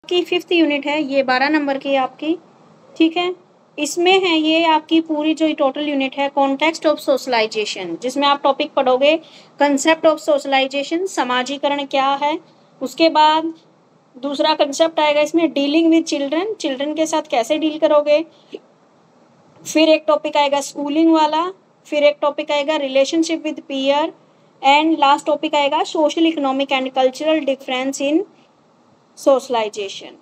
की 5th unit है, ये 12 नंबर की आपकी, ठीक है। इसमें है ये आपकी पूरी जो टोटल यूनिट है कॉन्टेक्स्ट ऑफ सोशलाइजेशन, जिसमें आप टॉपिक पढ़ोगे कंसेप्ट ऑफ सोशलाइजेशन, समाजीकरण क्या है। उसके बाद दूसरा कंसेप्ट आएगा इसमें डीलिंग विद चिल्ड्रन, चिल्ड्रन के साथ कैसे डील करोगे। फिर एक टॉपिक आएगा स्कूलिंग वाला, फिर एक टॉपिक आएगा relationship with peer, and last topic आएगा social economic and cultural difference in socialization.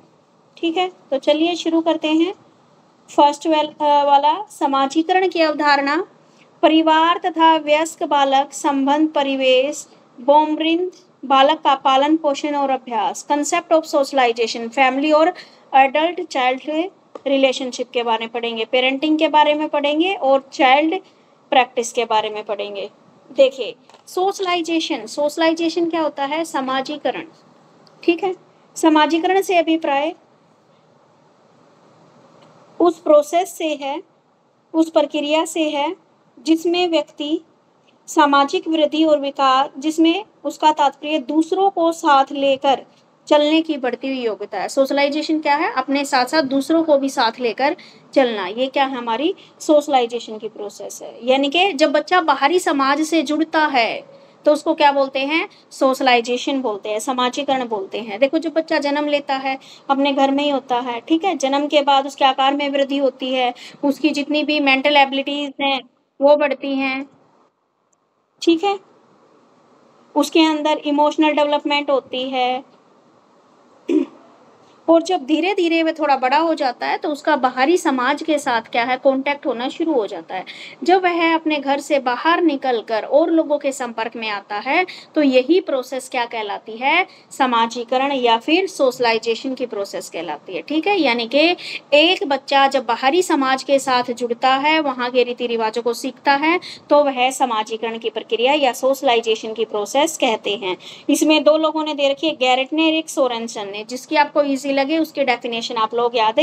ठीक है, तो चलिए शुरू करते हैं। फर्स्ट वाला समाजीकरण की अवधारणा, परिवार तथा वयस्क बालक संबंध, परिवेश, बोमरिंद बालक का पालन पोषण और अभ्यास, कंसेप्ट ऑफ सोशलाइजेशन, फैमिली और एडल्ट चाइल्ड रिलेशनशिप के बारे में पढ़ेंगे, पेरेंटिंग के बारे में पढ़ेंगे और चाइल्ड प्रैक्टिस के बारे में पढ़ेंगे। देखिए सोशलाइजेशन, सोशलाइजेशन क्या होता है, समाजीकरण। ठीक है, समाजीकरण से अभिप्राय उस प्रोसेस से है, उस प्रक्रिया से है जिसमें व्यक्ति सामाजिक वृद्धि और विकास, जिसमें उसका तात्पर्य दूसरों को साथ लेकर चलने की बढ़ती हुई योग्यता है। सोशलाइजेशन क्या है, अपने साथ साथ दूसरों को भी साथ लेकर चलना, ये क्या है, हमारी सोशलाइजेशन की प्रोसेस है। यानी कि जब बच्चा बाहरी समाज से जुड़ता है तो उसको क्या बोलते हैं, सोशलाइजेशन बोलते हैं, समाजीकरण बोलते हैं। देखो जब बच्चा जन्म लेता है अपने घर में ही होता है, ठीक है, जन्म के बाद उसके आकार में वृद्धि होती है, उसकी जितनी भी मेंटल एबिलिटीज हैं वो बढ़ती हैं, ठीक है, उसके अंदर इमोशनल डेवलपमेंट होती है। और जब धीरे धीरे वह थोड़ा बड़ा हो जाता है तो उसका बाहरी समाज के साथ क्या है, कांटेक्ट होना शुरू हो जाता है। जब वह अपने घर से बाहर निकलकर और लोगों के संपर्क में आता है तो यही प्रोसेस क्या कहलाती है, समाजीकरण या फिर सोशलाइजेशन की प्रोसेस कहलाती है। ठीक है, यानी कि एक बच्चा जब बाहरी समाज के साथ जुड़ता है, वहाँ के रीति रिवाजों को सीखता है, तो वह समाजीकरण की प्रक्रिया या सोशलाइजेशन की प्रोसेस कहते हैं। इसमें दो लोगों ने दे रखी है, गैरेट ने, रिक सोरेनसन ने, जिसकी आपको इजी लगे उसकी डेफिनेशन आप लोग याद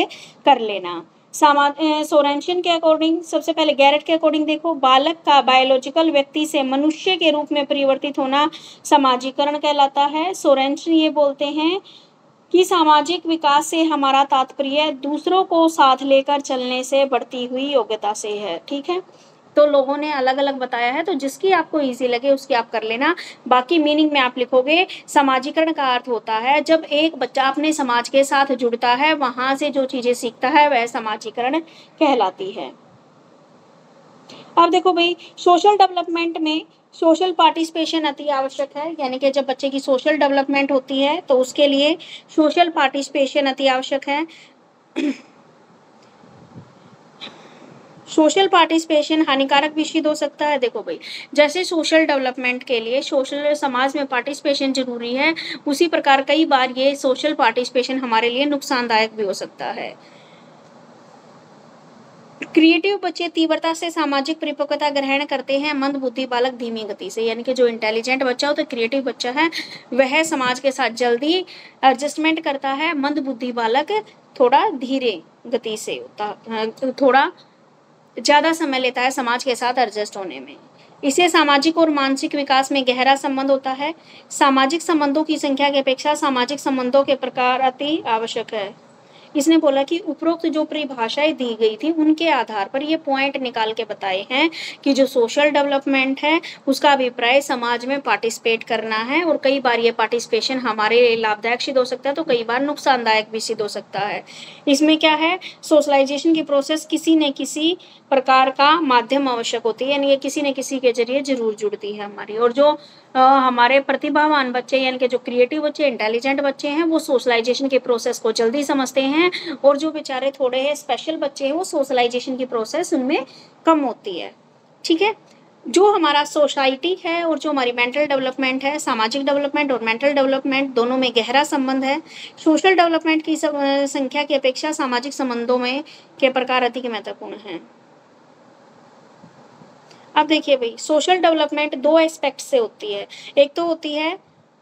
कर लेना। सोरेनसन के अकॉर्डिंग, सबसे पहले गैरेट के अकॉर्डिंग देखो, बालक का बायोलॉजिकल व्यक्ति से मनुष्य के रूप में परिवर्तित होना समाजीकरण कहलाता है। सोरेनसन ये बोलते हैं कि सामाजिक विकास से हमारा तात्पर्य दूसरों को साथ लेकर चलने से बढ़ती हुई योग्यता से है। ठीक है, तो लोगों ने अलग अलग बताया है, तो जिसकी आपको इजी लगे उसकी आप कर लेना। बाकी मीनिंग में आप लिखोगे, समाजीकरण का अर्थ होता है जब एक बच्चा अपने समाज के साथ जुड़ता है, वहां से जो चीजें सीखता है वह समाजीकरण कहलाती है। अब देखो भाई, सोशल डेवलपमेंट में सोशल पार्टिसिपेशन अति आवश्यक है, यानी कि जब बच्चे की सोशल डेवलपमेंट होती है तो उसके लिए सोशल पार्टिसिपेशन अति आवश्यक है। सोशल पार्टिसिपेशन हानिकारक भी सिद्ध हो सकता है। देखो भाई, जैसे सोशल डेवलपमेंट के लिए सोशल समाज में पार्टिसिपेशन जरूरी है, उसी प्रकार कई बार ये सोशल पार्टिसिपेशन हमारे लिए नुकसानदायक भी हो सकता है। क्रिएटिव बच्चे तीव्रता से सामाजिक परिपक्वता ग्रहण करते हैं, मंद बुद्धि बालक धीमी गति से। यानी कि जो इंटेलिजेंट बच्चा हो, तो क्रिएटिव बच्चा है वह समाज के साथ जल्दी एडजस्टमेंट करता है, मंद बुद्धि बालक थोड़ा धीरे गति से होता, थोड़ा ज्यादा समय लेता है समाज के साथ एडजस्ट होने में। इससे सामाजिक और मानसिक विकास में गहरा संबंध होता है। सामाजिक संबंधों की संख्या की अपेक्षा सामाजिक संबंधों के प्रकार अति आवश्यक है। इसने बोला कि उपरोक्त जो परिभाषाएं दी गई थी उनके आधार पर ये पॉइंट निकाल के बताए हैं कि जो सोशल डेवलपमेंट है उसका अभिप्राय समाज में पार्टिसिपेट करना है, और कई बार ये पार्टिसिपेशन हमारे लिए लाभदायक सिद्ध हो सकता है तो कई बार नुकसानदायक भी सिद्ध हो सकता है। इसमें क्या है, सोशलाइजेशन की प्रोसेस किसी न किसी प्रकार का माध्यम आवश्यक होती है, यानी कि किसी न किसी के जरिए जरूर जुड़ती है हमारी। और जो हमारे प्रतिभावान बच्चे यानी कि जो क्रिएटिव बच्चे, इंटेलिजेंट बच्चे हैं, वो सोशलाइजेशन के प्रोसेस को जल्दी समझते हैं, और जो बेचारे थोड़े हैं स्पेशल बच्चे हैं वो सोशलाइजेशन की प्रोसेस उनमें कम होती है। ठीक है, जो हमारा सोसाइटी है और जो हमारी मेंटल डेवलपमेंट है, सामाजिक डेवलपमेंट और मेंटल डेवलपमेंट दोनों में गहरा संबंध है। सोशल डेवलपमेंट की संख्या की अपेक्षा सामाजिक संबंधों में के प्रकार अधिक महत्वपूर्ण है। अब देखिए भाई, सोशल डेवलपमेंट दो एस्पेक्ट से होती है। एक तो होती है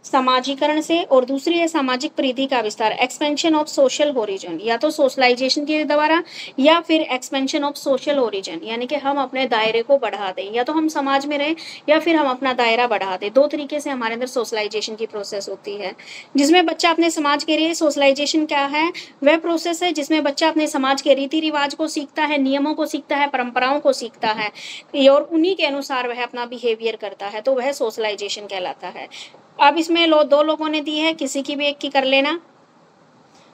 समाजीकरण से, और दूसरी है सामाजिक परिधि का विस्तार, एक्सपेंशन ऑफ सोशल ओरिजिन, या तो सोशलाइजेशन के द्वारा या फिर एक्सपेंशन ऑफ सोशल ओरिजिन, यानी कि हम अपने दायरे को बढ़ा दें, या तो हम समाज में रहें या फिर हम अपना दायरा बढ़ा दें। दो तरीके से हमारे अंदर सोशलाइजेशन की प्रोसेस होती है, जिसमें बच्चा अपने समाज के लिए, सोशलाइजेशन क्या है, वह प्रोसेस है जिसमें बच्चा अपने समाज के रीति रिवाज को सीखता है, नियमों को सीखता है, परंपराओं को सीखता है, और उन्हीं के अनुसार वह अपना बिहेवियर करता है, तो वह सोशलाइजेशन कहलाता है। अब इसमें दो लोगों ने दी है, किसी की भी एक की कर लेना।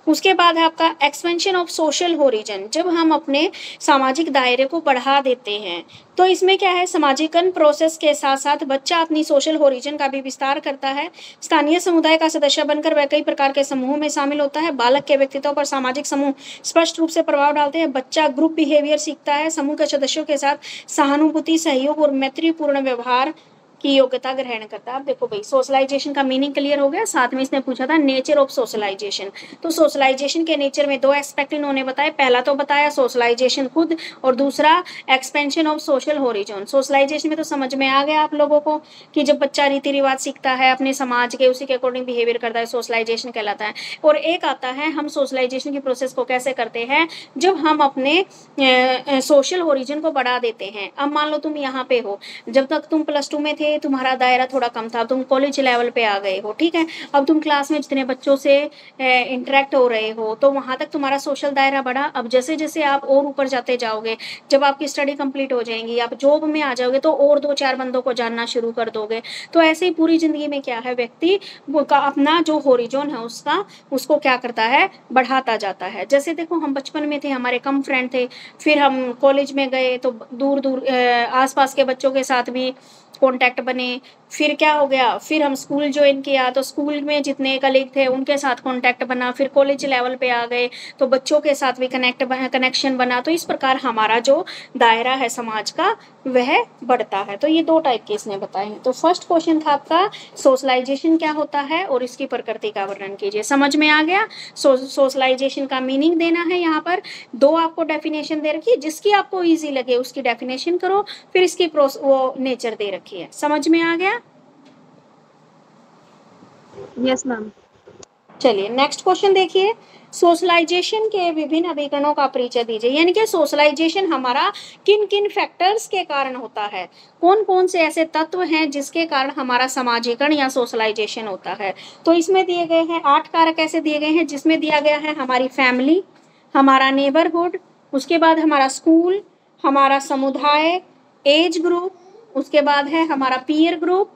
उसके बाद है आपका एक्सपेंशन ऑफ सोशल ओरिजिन, जब हम अपने सामाजिक दायरे को बढ़ा देते हैं, तो इसमें क्या है, सामाजिकरण प्रोसेस के साथ साथ बच्चा अपनी सोशल ओरिजिन का भी विस्तार करता है। स्थानीय समुदाय का सदस्य बनकर वह कई प्रकार के समूहों में शामिल होता है। बालक के व्यक्तित्व पर सामाजिक समूह स्पष्ट रूप से प्रभाव डालते हैं। बच्चा ग्रुप बिहेवियर सीखता है, समूह के सदस्यों के साथ सहानुभूति, सहयोग और मैत्रीपूर्ण व्यवहार की योग्यता ग्रहण करता है। अब देखो भाई, सोशलाइजेशन का मीनिंग क्लियर हो गया। साथ में इसने पूछा था नेचर ऑफ सोशलाइजेशन, तो सोशलाइजेशन के नेचर में दो एस्पेक्ट इन्होंने बताए। पहला तो बताया सोशलाइजेशन खुद, और दूसरा expansion of social origin. Socialization में तो समझ में आ गया आप लोगों को कि जब बच्चा रीति रिवाज सीखता है अपने समाज के, उसी के अकॉर्डिंग बिहेवियर करता है, सोशलाइजेशन कहलाता है। और एक आता है हम सोशलाइजेशन की प्रोसेस को कैसे करते हैं, जब हम अपने सोशल ओरिजिन को बढ़ा देते हैं। अब मान लो तुम यहाँ पे हो, जब तक तुम +2 में थे तुम्हारा दायरा थोड़ा कम था, तुम कॉलेज लेवल पे आ गए हो, ठीक है। अब तुम क्लास में जितने बच्चों से इंटरेक्ट हो रहे हो, तो वहां तक तुम्हारा सोशल दायरा बढ़ा। अब जैसे जैसे आप और ऊपर जाते जाओगे, जब आपकी स्टडी कंप्लीट हो जाएंगी, आप जॉब में आ जाओगे, तो और 2-4 बंदों को जानना शुरू कर दोगे। तो ऐसे ही पूरी जिंदगी में क्या है, व्यक्ति का अपना जो होरिजोन है उसको क्या करता है, बढ़ाता जाता है। जैसे देखो, हम बचपन में थे, हमारे कम फ्रेंड थे, फिर हम कॉलेज में गए तो दूर दूर आसपास के बच्चों के साथ भी कॉन्टैक्ट बने। फिर क्या हो गया, फिर हम स्कूल ज्वाइन किया, तो स्कूल में जितने कलीग थे उनके साथ कॉन्टैक्ट बना। फिर कॉलेज लेवल पे आ गए तो बच्चों के साथ भी कनेक्शन बना। तो इस प्रकार हमारा जो दायरा है समाज का, वह बढ़ता है। तो ये 2 टाइप के इसने बताए हैं। तो फर्स्ट क्वेश्चन था आपका सोशलाइजेशन क्या होता है और इसकी प्रकृति का वर्णन कीजिए। समझ में आ गया। सोशलाइजेशन का मीनिंग देना है, यहाँ पर 2 आपको डेफिनेशन दे रखी है, जिसकी आपको ईजी लगे उसकी डेफिनेशन करो, फिर इसकी वो नेचर दे रखी है। समझ में आ गया। Yes ma'am. चलिए नेक्स्ट क्वेश्चन देखिए, सोशलाइजेशन के विभिन्न अभिकरणों का परिचय दीजिए। यानी कि सोशलाइजेशन हमारा किन किन फैक्टर्स के कारण होता है, कौन कौन से ऐसे तत्व हैं जिसके कारण हमारा समाजीकरण या सोशलाइजेशन होता है। तो इसमें दिए गए हैं 8 कारक ऐसे दिए गए हैं, जिसमें दिया गया है हमारी फैमिली, हमारा नेबरहुड, उसके बाद हमारा स्कूल, हमारा समुदाय, एज ग्रुप, उसके बाद है हमारा पीयर ग्रुप,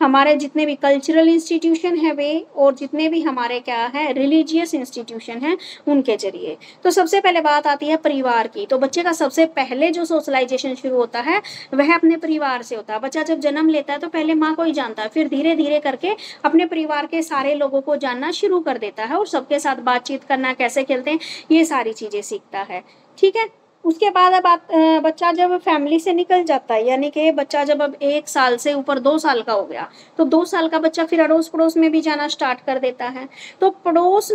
हमारे जितने भी कल्चरल इंस्टीट्यूशन है वे, और जितने भी हमारे क्या है रिलीजियस इंस्टीट्यूशन है उनके जरिए। तो सबसे पहले बात आती है परिवार की। तो बच्चे का सबसे पहले जो सोशलाइजेशन शुरू होता है वह अपने परिवार से होता है। बच्चा जब जन्म लेता है तो पहले माँ को ही जानता है, फिर धीरे धीरे करके अपने परिवार के सारे लोगों को जानना शुरू कर देता है, और सबके साथ बातचीत करना, कैसे खेलते हैं, ये सारी चीजें सीखता है। ठीक है। उसके बाद अब बच्चा जब फैमिली से निकल जाता है, यानी कि बच्चा जब अब 1 साल से ऊपर 2 साल का हो गया, तो 2 साल का बच्चा फिर अड़ोस पड़ोस में भी जाना स्टार्ट कर देता है। तो पड़ोस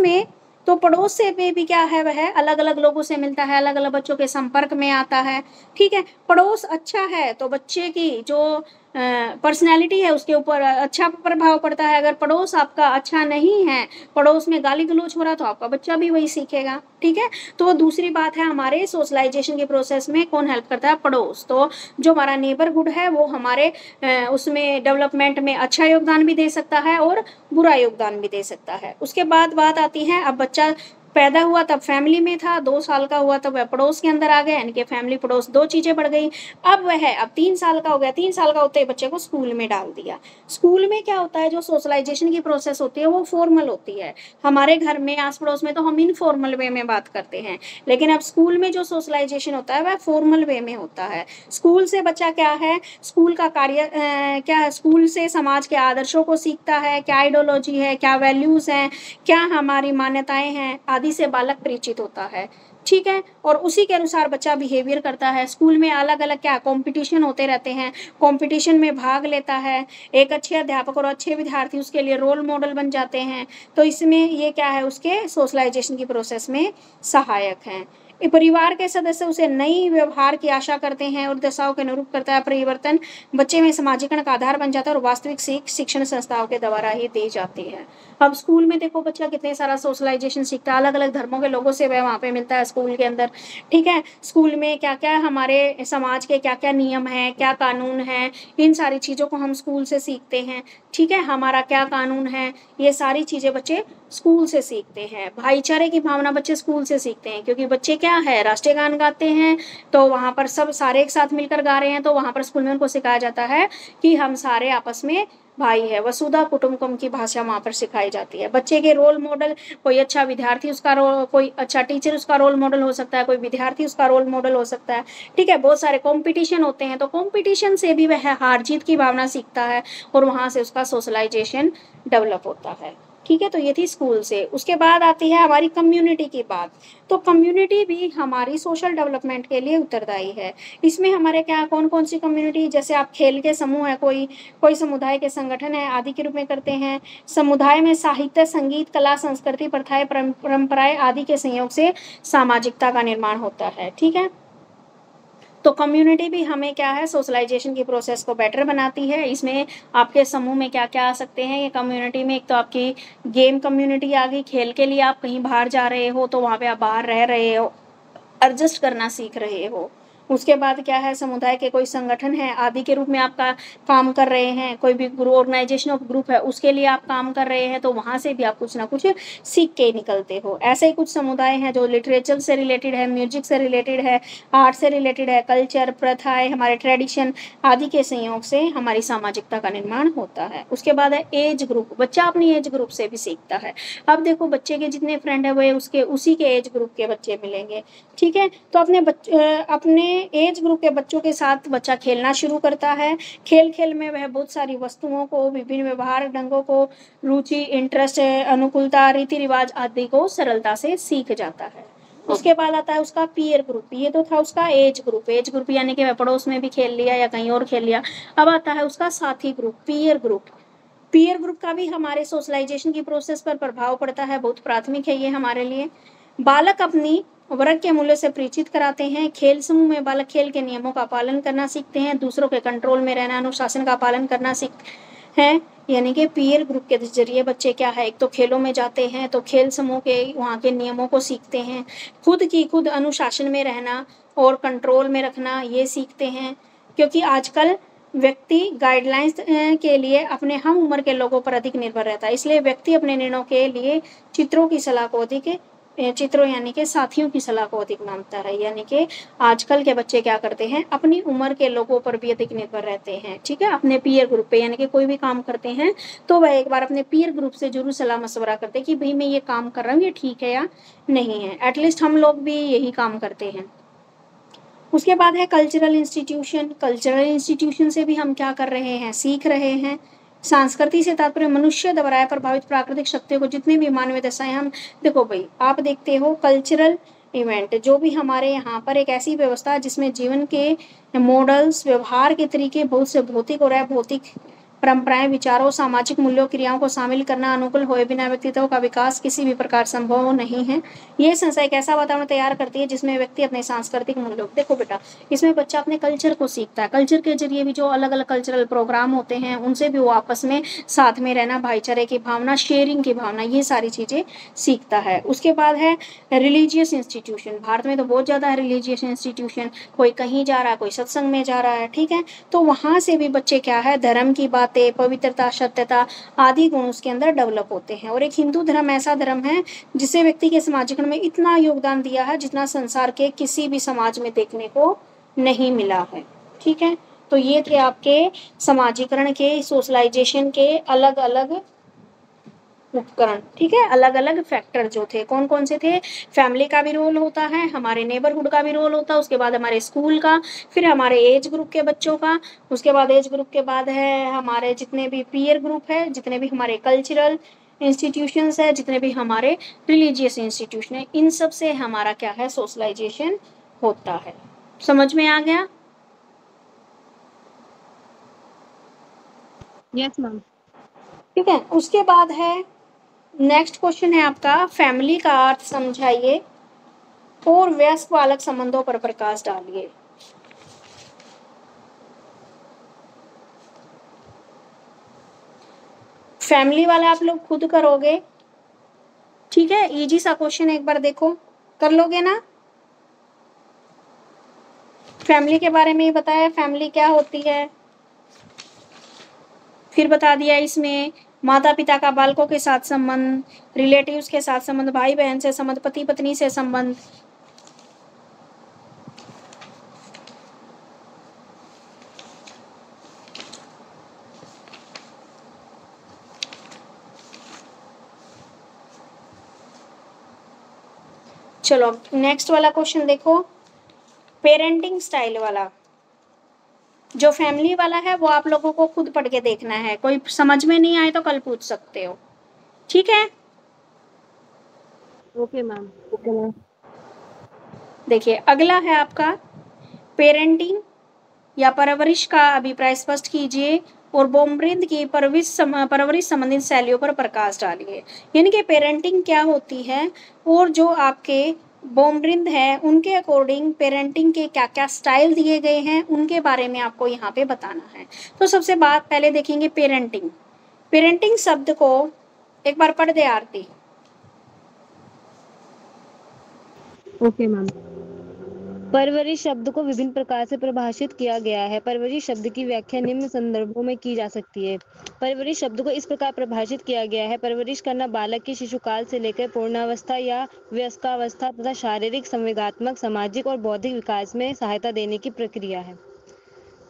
से भी क्या है, वह अलग अलग लोगों से मिलता है, अलग अलग बच्चों के संपर्क में आता है। ठीक है। पड़ोस अच्छा है तो बच्चे की जो पर्सनैलिटी है उसके ऊपर अच्छा प्रभाव पड़ता है। अगर पड़ोस आपका अच्छा नहीं है, पड़ोस में गाली गलौज हो रहा, तो आपका बच्चा भी वही सीखेगा। ठीक है। तो दूसरी बात है, हमारे सोशलाइजेशन के प्रोसेस में कौन हेल्प करता है, पड़ोस। तो जो हमारा नेबरहुड है वो हमारे उसमें डेवलपमेंट में अच्छा योगदान भी दे सकता है और बुरा योगदान भी दे सकता है। उसके बाद बात आती है, अब बच्चा पैदा हुआ तब फैमिली में था, 2 साल का हुआ तब वह पड़ोस के अंदर आ गया, यानी कि फैमिली पड़ोस 2 चीजें बढ़ गई। अब वह अब 3 साल का हो गया, 3 साल का होते ही बच्चे को स्कूल में डाल दिया। स्कूल में क्या होता है, जो सोशलाइजेशन की प्रोसेस होती है वो फॉर्मल होती है। हमारे घर में आस पड़ोस में तो हम इनफॉर्मल वे में बात करते हैं, लेकिन अब स्कूल में जो सोशलाइजेशन होता है वह फॉर्मल वे में होता है। स्कूल से बच्चा क्या है, स्कूल का कार्य क्या है, स्कूल से समाज के आदर्शों को सीखता है, क्या आइडियोलॉजी है, क्या वैल्यूज हैं, क्या हमारी मान्यताएं हैं आदि से बालक परिचित होता है। ठीक है। और उसी के अनुसार बच्चा बिहेवियर करता है। स्कूल में अलग अलग क्या कंपटीशन होते रहते हैं, कंपटीशन में भाग लेता है। एक अच्छे अध्यापक और अच्छे विद्यार्थी उसके लिए रोल मॉडल बन जाते हैं। तो इसमें ये क्या है, उसके सोशलाइजेशन की प्रोसेस में सहायक हैं। परिवार के सदस्य उसे नई व्यवहार की आशा करते हैं और दशाओं के अनुरूप करता है। परिवर्तन बच्चे में समाजीकरण का आधार बन जाता है और वास्तविक सीख शिक्षण संस्थाओं के द्वारा ही दी जाती है। अब स्कूल में देखो बच्चा कितने सारा सोशलाइजेशन सीखता है, अलग अलग धर्मों के लोगों से वह वहाँ पे मिलता है स्कूल के अंदर। ठीक है, स्कूल में क्या क्या हमारे समाज के क्या क्या नियम है, क्या कानून है, इन सारी चीज़ों को हम स्कूल से सीखते हैं। ठीक है, हमारा क्या कानून है, ये सारी चीज़ें बच्चे स्कूल से सीखते हैं। भाईचारे की भावना बच्चे स्कूल से सीखते हैं, क्योंकि बच्चे क्या है राष्ट्रीय गान गाते हैं तो वहाँ पर सब सारे एक साथ मिलकर गा रहे हैं, तो वहाँ पर स्कूल में उनको सिखाया जाता है कि हम सारे आपस में भाई है। वसुधा कुटुंबकम की भाषा वहाँ पर सिखाई जाती है। बच्चे के रोल मॉडल, कोई अच्छा विद्यार्थी उसका रोल, कोई अच्छा टीचर उसका रोल मॉडल हो सकता है, कोई विद्यार्थी उसका रोल मॉडल हो सकता है। ठीक है, बहुत सारे कॉम्पिटिशन होते हैं, तो कॉम्पिटिशन से भी वह हार जीत की भावना सीखता है और वहाँ से उसका सोशलाइजेशन डेवलप होता है। ठीक है, तो ये थी स्कूल से। उसके बाद आती है हमारी कम्युनिटी की बात। तो कम्युनिटी भी हमारी सोशल डेवलपमेंट के लिए उत्तरदायी है। इसमें हमारे क्या कौन कौन सी कम्युनिटी, जैसे आप खेल के समूह है, कोई कोई समुदाय के संगठन है आदि के रूप में करते हैं। समुदाय में साहित्य, संगीत, कला, संस्कृति, प्रथाएं, परंपराएं आदि के संयोग से सामाजिकता का निर्माण होता है। ठीक है, तो कम्युनिटी भी हमें क्या है सोशलाइजेशन की प्रोसेस को बेटर बनाती है। इसमें आपके समूह में क्या क्या आ सकते हैं ये कम्युनिटी में, एक तो आपकी गेम कम्युनिटी आ गई, खेल के लिए आप कहीं बाहर जा रहे हो तो वहाँ पे आप बाहर रह रहे हो, एडजस्ट करना सीख रहे हो। उसके बाद क्या है समुदाय के कोई संगठन है आदि के रूप में आपका काम कर रहे हैं, कोई भी ऑर्गेनाइजेशन ऑफ ग्रुप है उसके लिए आप काम कर रहे हैं, तो वहाँ से भी आप कुछ ना कुछ सीख के निकलते हो। ऐसे ही कुछ समुदाय हैं जो लिटरेचर से रिलेटेड है, म्यूजिक से रिलेटेड है, आर्ट से रिलेटेड है, कल्चर, प्रथाएं, हमारे ट्रेडिशन आदि के संयोग से हमारी सामाजिकता का निर्माण होता है। उसके बाद है एज ग्रुप, बच्चा अपनी एज ग्रुप से भी सीखता है। अब देखो बच्चे के जितने फ्रेंड है वो उसके उसी के एज ग्रुप के बच्चे मिलेंगे। ठीक है, तो अपने एज ग्रुप के बच्चों के साथ बच्चा खेलना शुरू करता है। खेल खेल में वह बहुत सारी वस्तुओं को, विभिन्न व्यवहार ढंगों को, रुचि, इंटरेस्ट, अनुकूलता, रीति रिवाज आदि को सरलता से सीख जाता है। उसके बाद आता है उसका पीयर ग्रुप। ये तो था उसका एज ग्रुप। एज ग्रुप यानी कि वह पड़ोस में भी खेल लिया या कहीं और खेल लिया। अब आता है उसका साथी group, peer group. Peer group का भी हमारे सोशलाइजेशन की प्रोसेस पर प्रभाव पड़ता है, बहुत प्राथमिक है ये हमारे लिए। बालक अपनी वर्ग के मूल्य से परिचित कराते हैं। खेल समूह में बालक खेल के नियमों का पालन करना सीखते हैं, दूसरों के कंट्रोल में रहना, अनुशासन का पालन करना सीखते हैं। यानी कि पीयर ग्रुप के जरिए बच्चे क्या है, एक तो खेलों में जाते हैं तो खेल समूह के वहाँ के नियमों को सीखते हैं, खुद अनुशासन में रहना और कंट्रोल में रखना ये सीखते हैं। क्योंकि आजकल व्यक्ति गाइडलाइंस के लिए अपने हम उम्र के लोगों पर अधिक निर्भर रहता है, इसलिए व्यक्ति अपने निर्णयों के लिए चित्रों की सलाह को अधिक, चित्रों यानी कि साथियों की सलाह को अधिक मानता है। यानी कि आजकल के बच्चे क्या करते हैं, अपनी उम्र के लोगों पर भी अधिक निर्भर रहते हैं। ठीक है, अपने पीयर ग्रुप पे, यानी कि कोई भी काम करते हैं तो वह एक बार अपने पीयर ग्रुप से जरूर सलाह मशवरा करते हैं कि भाई मैं ये काम कर रहा हूँ, ये ठीक है या नहीं है। एटलीस्ट हम लोग भी यही काम करते हैं। उसके बाद है कल्चरल इंस्टीट्यूशन। कल्चरल इंस्टीट्यूशन से भी हम क्या कर रहे हैं, सीख रहे हैं। संस्कृति से तात्पर्य मनुष्य द्वारा प्रभावित प्राकृतिक शक्तियों को, जितनी भी मानवीय दशाएं हम, देखो भाई आप देखते हो कल्चरल इवेंट जो भी हमारे यहाँ पर एक ऐसी व्यवस्था जिसमें जीवन के मॉडल्स, व्यवहार के तरीके बहुत से भौतिक और अभौतिक परंपराएं, विचारों, सामाजिक मूल्यों, क्रियाओं को शामिल करना अनुकूल हुए बिना व्यक्तित्व का विकास किसी भी प्रकार संभव नहीं है। ये संस्था एक ऐसा वातावरण तैयार करती है जिसमें व्यक्ति अपने सांस्कृतिक मूल्यों, देखो बेटा इसमें बच्चा अपने कल्चर को सीखता है। कल्चर के जरिए भी जो अलग अलग कल्चरल प्रोग्राम होते हैं उनसे भी वो आपस में साथ में रहना, भाईचारे की भावना, शेयरिंग की भावना, ये सारी चीजें सीखता है। उसके बाद है रिलीजियस इंस्टीट्यूशन। भारत में तो बहुत ज्यादा है रिलीजियस इंस्टीट्यूशन, कोई कहीं जा रहा है, कोई सत्संग में जा रहा है। ठीक है, तो वहां से भी बच्चे क्या है, धर्म की बातें, पवित्रता, सत्यता आदि गुण उसके अंदर डेवलप होते हैं। और एक हिंदू धर्म ऐसा धर्म है जिसे व्यक्ति के समाजीकरण में इतना योगदान दिया है जितना संसार के किसी भी समाज में देखने को नहीं मिला है। ठीक है, तो ये थे आपके समाजीकरण के, सोशलाइजेशन के अलग अलग उपकरण। ठीक है, अलग अलग फैक्टर जो थे कौन कौन से थे, फैमिली का भी रोल होता है, हमारे नेबरहुड का भी रोल होता है, उसके बाद हमारे स्कूल का, फिर हमारे एज ग्रुप के बच्चों का, उसके बाद एज ग्रुप के बाद है हमारे जितने भी पीयर ग्रुप है, जितने भी हमारे कल्चरल इंस्टीट्यूशंस है, जितने भी हमारे रिलीजियस इंस्टीट्यूशन है, इन सब से हमारा क्या है सोशलाइजेशन होता है। समझ में आ गया? Yes ma'am. ठीक है, उसके बाद है नेक्स्ट क्वेश्चन है आपका, फैमिली का अर्थ समझाइए। और वयस्क बालक संबंधों पर प्रकाश डालिए। फैमिली वाला आप लोग खुद करोगे, ठीक है। इजी सा क्वेश्चन एक बार देखो, कर लोगे ना। फैमिली के बारे में ही बताया, फैमिली क्या होती है, फिर बता दिया इसमें माता पिता का बालकों के साथ संबंध, रिलेटिव्स के साथ संबंध, भाई बहन से संबंध, पति पत्नी से संबंध। चलो नेक्स्ट वाला क्वेश्चन देखो, पेरेंटिंग स्टाइल वाला। जो फैमिली वाला है वो आप लोगों को खुद पढ़ के देखना है, कोई समझ में नहीं आए तो कल पूछ सकते हो, ठीक है। Okay ma'am. देखिए अगला है आपका पेरेंटिंग या परवरिश का अभिप्राय स्पष्ट कीजिए और बोमरिंद की परवरिश संबंधित शैलियों पर प्रकाश डालिए। यानी कि पेरेंटिंग क्या होती है और जो आपके बोमरिंद है उनके अकॉर्डिंग पेरेंटिंग के क्या क्या स्टाइल दिए गए हैं उनके बारे में आपको यहाँ पे बताना है। तो सबसे बात पहले देखेंगे पेरेंटिंग। पेरेंटिंग शब्द को एक बार पढ़ दे आरती। Okay ma'am. परवरिश शब्द को विभिन्न प्रकार से परिभाषित किया गया है। परवरिश शब्द की व्याख्या निम्न संदर्भों में की जा सकती है। परवरिश शब्द को इस प्रकार परिभाषित किया गया है, परवरिश करना बालक के शिशुकाल से लेकर पूर्णावस्था या वयस्कावस्था तथा शारीरिक, संवेगात्मक, सामाजिक और बौद्धिक विकास में सहायता देने की प्रक्रिया है।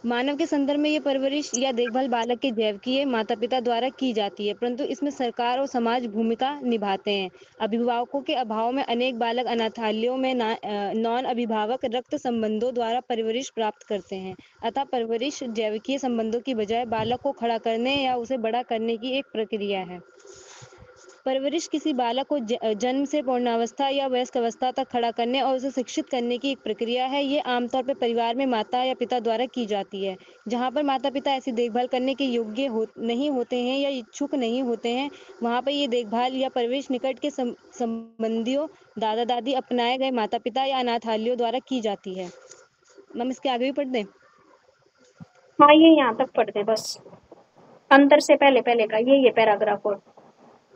मानव के संदर्भ में ये परवरिश या देखभाल बालक के जैविकीय माता पिता द्वारा की जाती है, परंतु इसमें सरकार और समाज भूमिका निभाते हैं। अभिभावकों के अभाव में अनेक बालक अनाथालयों में नॉन अभिभावक रक्त संबंधों द्वारा परवरिश प्राप्त करते हैं। अतः परवरिश जैविकीय संबंधों की बजाय बालक को खड़ा करने या उसे बड़ा करने की एक प्रक्रिया है। परवरिश किसी बालक को जन्म से पूर्णावस्था या वयस्क अवस्था तक खड़ा करने और उसे शिक्षित करने की एक प्रक्रिया है। ये आमतौर पर परिवार में माता या पिता द्वारा की जाती है। जहाँ पर माता पिता ऐसी देखभाल करने के योग्य नहीं होते हैं या इच्छुक नहीं होते हैं, वहाँ पर ये देखभाल या परवरिश निकट के संबंधियों, दादा दादी, अपनाए गए माता पिता या अनाथालयों द्वारा की जाती है। मैम इसके आगे भी पढ़ दें? हाँ ये यहाँ तक पढ़ दे बस, अंतर से पहले पहले का ये पैराग्राफ। और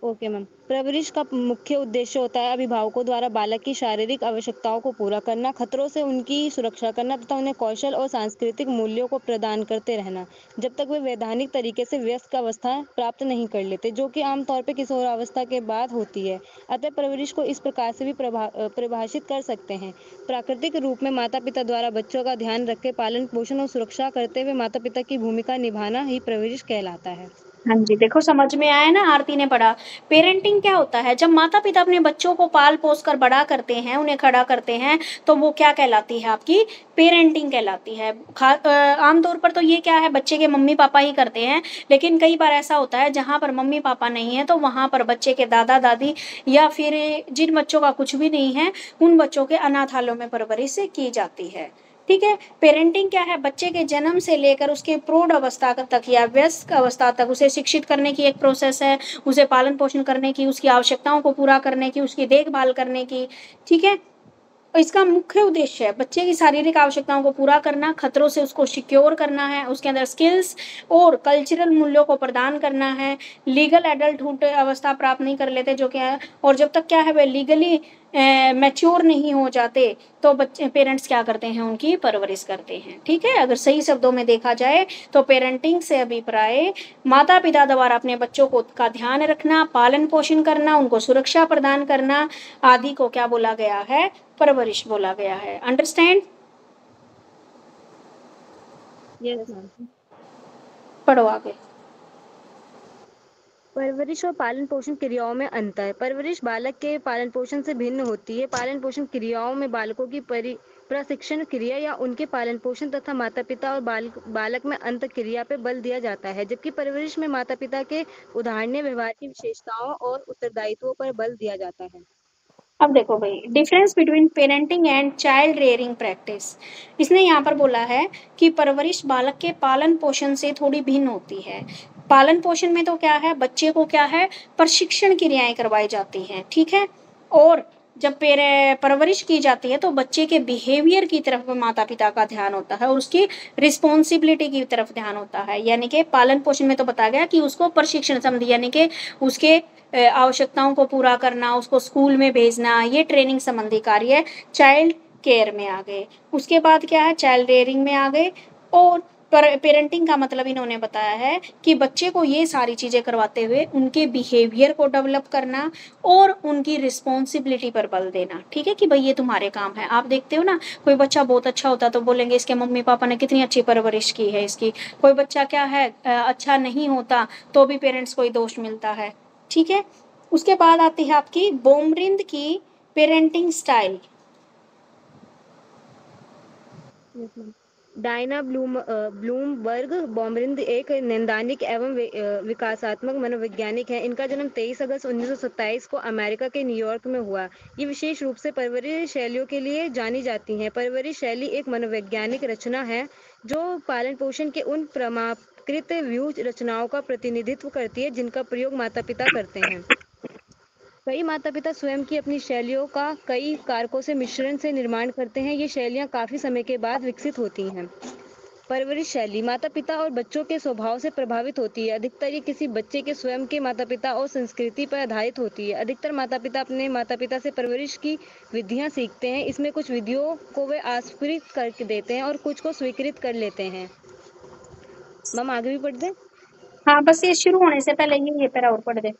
ओके मैम। परवरिश का मुख्य उद्देश्य होता है अभिभावकों द्वारा बालक की शारीरिक आवश्यकताओं को पूरा करना, खतरों से उनकी सुरक्षा करना तथा उन्हें कौशल और सांस्कृतिक मूल्यों को प्रदान करते रहना जब तक वे वैधानिक तरीके से वयस्क अवस्था प्राप्त नहीं कर लेते, जो कि आमतौर पर किशोरावस्था के बाद होती है। अतः परवरिश को इस प्रकार से भी परिभाषित कर सकते हैं। प्राकृतिक रूप में माता पिता द्वारा बच्चों का ध्यान रख के पालन पोषण और सुरक्षा करते हुए माता पिता की भूमिका निभाना ही परवरिश कहलाता है। हाँ जी, देखो समझ में आया ना, आरती ने पढ़ा। पेरेंटिंग क्या होता है, जब माता पिता अपने बच्चों को पाल पोस कर बड़ा करते हैं, उन्हें खड़ा करते हैं, तो वो क्या कहलाती है, आपकी पेरेंटिंग कहलाती है। आमतौर पर तो ये क्या है, बच्चे के मम्मी पापा ही करते हैं, लेकिन कई बार ऐसा होता है जहाँ पर मम्मी पापा नहीं है तो वहाँ पर बच्चे के दादा दादी या फिर जिन बच्चों का कुछ भी नहीं है उन बच्चों के अनाथालयों में परवरिश की जाती है, ठीक है। पेरेंटिंग क्या है, बच्चे के जन्म से लेकर उसके प्रौढ़ अवस्था तक या वयस्क अवस्था तक उसे शिक्षित करने की एक प्रोसेस है, उसे पालन पोषण करने की, उसकी आवश्यकताओं को पूरा करने की, उसकी देखभाल करने की, ठीक है। इसका मुख्य उद्देश्य है बच्चे की शारीरिक आवश्यकताओं को पूरा करना, खतरों से उसको सिक्योर करना है, उसके अंदर स्किल्स और कल्चरल मूल्यों को प्रदान करना है। लीगल एडल्टहुड अवस्था प्राप्त नहीं कर लेते जो क्या है, और जब तक क्या है वे लीगली मैच्योर नहीं हो जाते तो बच्चे पेरेंट्स क्या करते हैं, उनकी परवरिश करते हैं, ठीक है। अगर सही शब्दों में देखा जाए तो पेरेंटिंग से अभिप्राय माता पिता द्वारा अपने बच्चों को का ध्यान रखना, पालन पोषण करना, उनको सुरक्षा प्रदान करना आदि को क्या बोला गया है, परवरिश बोला गया है। अंडरस्टैंड? Yes ma'am. पढ़ो आगे। परवरिश और पालन पोषण क्रियाओं में अंतर। परवरिश बालक के पालन पोषण से भिन्न होती है। पालन पोषण क्रियाओं में बालकों की प्रशिक्षण क्रिया या उनके पालन पोषण तथा माता पिता और बालक में अंत क्रिया पे बल दिया जाता है, जबकि परवरिश में माता पिता के उदाहरणीय व्यवहार की विशेषताओं और उत्तरदायित्वों पर बल दिया जाता है। अब देखो भाई, difference between parenting and child rearing practice. इसने यहाँ पर बोला है कि परवरिश बालक के पालन पोषण से थोड़ी भिन्न होती है। पालन पोषण में तो क्या है, बच्चे को क्या है, प्रशिक्षण क्रियाएं करवाई जाती हैं, ठीक है। और जब परवरिश की जाती है तो बच्चे के बिहेवियर की तरफ माता पिता का ध्यान होता है और उसकी रिस्पॉन्सिबिलिटी की तरफ ध्यान होता है। यानी कि पालन पोषण में तो बताया गया कि उसको प्रशिक्षण संबंधी यानी कि उसके आवश्यकताओं को पूरा करना, उसको स्कूल में भेजना, ये ट्रेनिंग संबंधी कार्य चाइल्ड केयर में आ गए। उसके बाद क्या है, चाइल्ड रेयरिंग में आ गए। और पेरेंटिंग का मतलब इन्होंने बताया है कि बच्चे को ये सारी चीज़ें करवाते हुए उनके बिहेवियर को डेवलप करना और उनकी रिस्पॉन्सिबिलिटी पर बल देना। ठीक है कि भाई ये तुम्हारे काम है। आप देखते हो ना, कोई बच्चा बहुत अच्छा होता तो बोलेंगे इसके मम्मी पापा ने कितनी अच्छी परवरिश की है इसकी। कोई बच्चा क्या है अच्छा नहीं होता तो भी पेरेंट्स को ही दोष मिलता है। ठीक है। उसके बाद आती है आपकी बोमरिंद की पेरेंटिंग स्टाइल। डायना ब्लूमबर्ग बोमरिंद एक नैदानिक एवं विकासात्मक मनोवैज्ञानिक है। इनका जन्म 23 अगस्त 1927 को अमेरिका के न्यूयॉर्क में हुआ। ये विशेष रूप से परवरिश शैलियों के लिए जानी जाती हैं। परवरिश शैली एक मनोवैज्ञानिक रचना है जो पालन पोषण के उन प्रमाणीकृत व्यू रचनाओं का प्रतिनिधित्व करती है जिनका प्रयोग माता पिता करते हैं। कई माता पिता स्वयं की अपनी शैलियों का कई कारकों से मिश्रण से निर्माण करते हैं। ये शैलियाँ काफी समय के बाद विकसित होती हैं। परवरिश शैली माता पिता और बच्चों के स्वभाव से प्रभावित होती है। अधिकतर ये किसी बच्चे के स्वयं के माता पिता और संस्कृति पर आधारित होती है। अधिकतर माता पिता अपने माता पिता से परवरिश की विधियां सीखते हैं। इसमें कुछ विधियों को वे आस्फरित कर देते हैं और कुछ को स्वीकृत कर लेते हैं। मैम आगे भी पढ़ दें? हाँ, बस ये शुरू होने से पहले ये पैरा और पढ़ दे।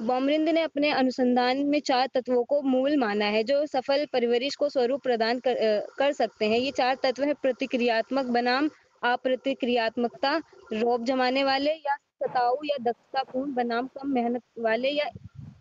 बोमरिंद ने अपने अनुसंधान में 4 तत्वों को मूल माना है जो सफल परवरिश को स्वरूप प्रदान कर सकते हैं। ये 4 तत्व है प्रतिक्रियात्मक बनाम अप्रतिक्रियात्मकता, रौब जमाने वाले या सताऊ या दक्षतापूर्ण बनाम कम मेहनत वाले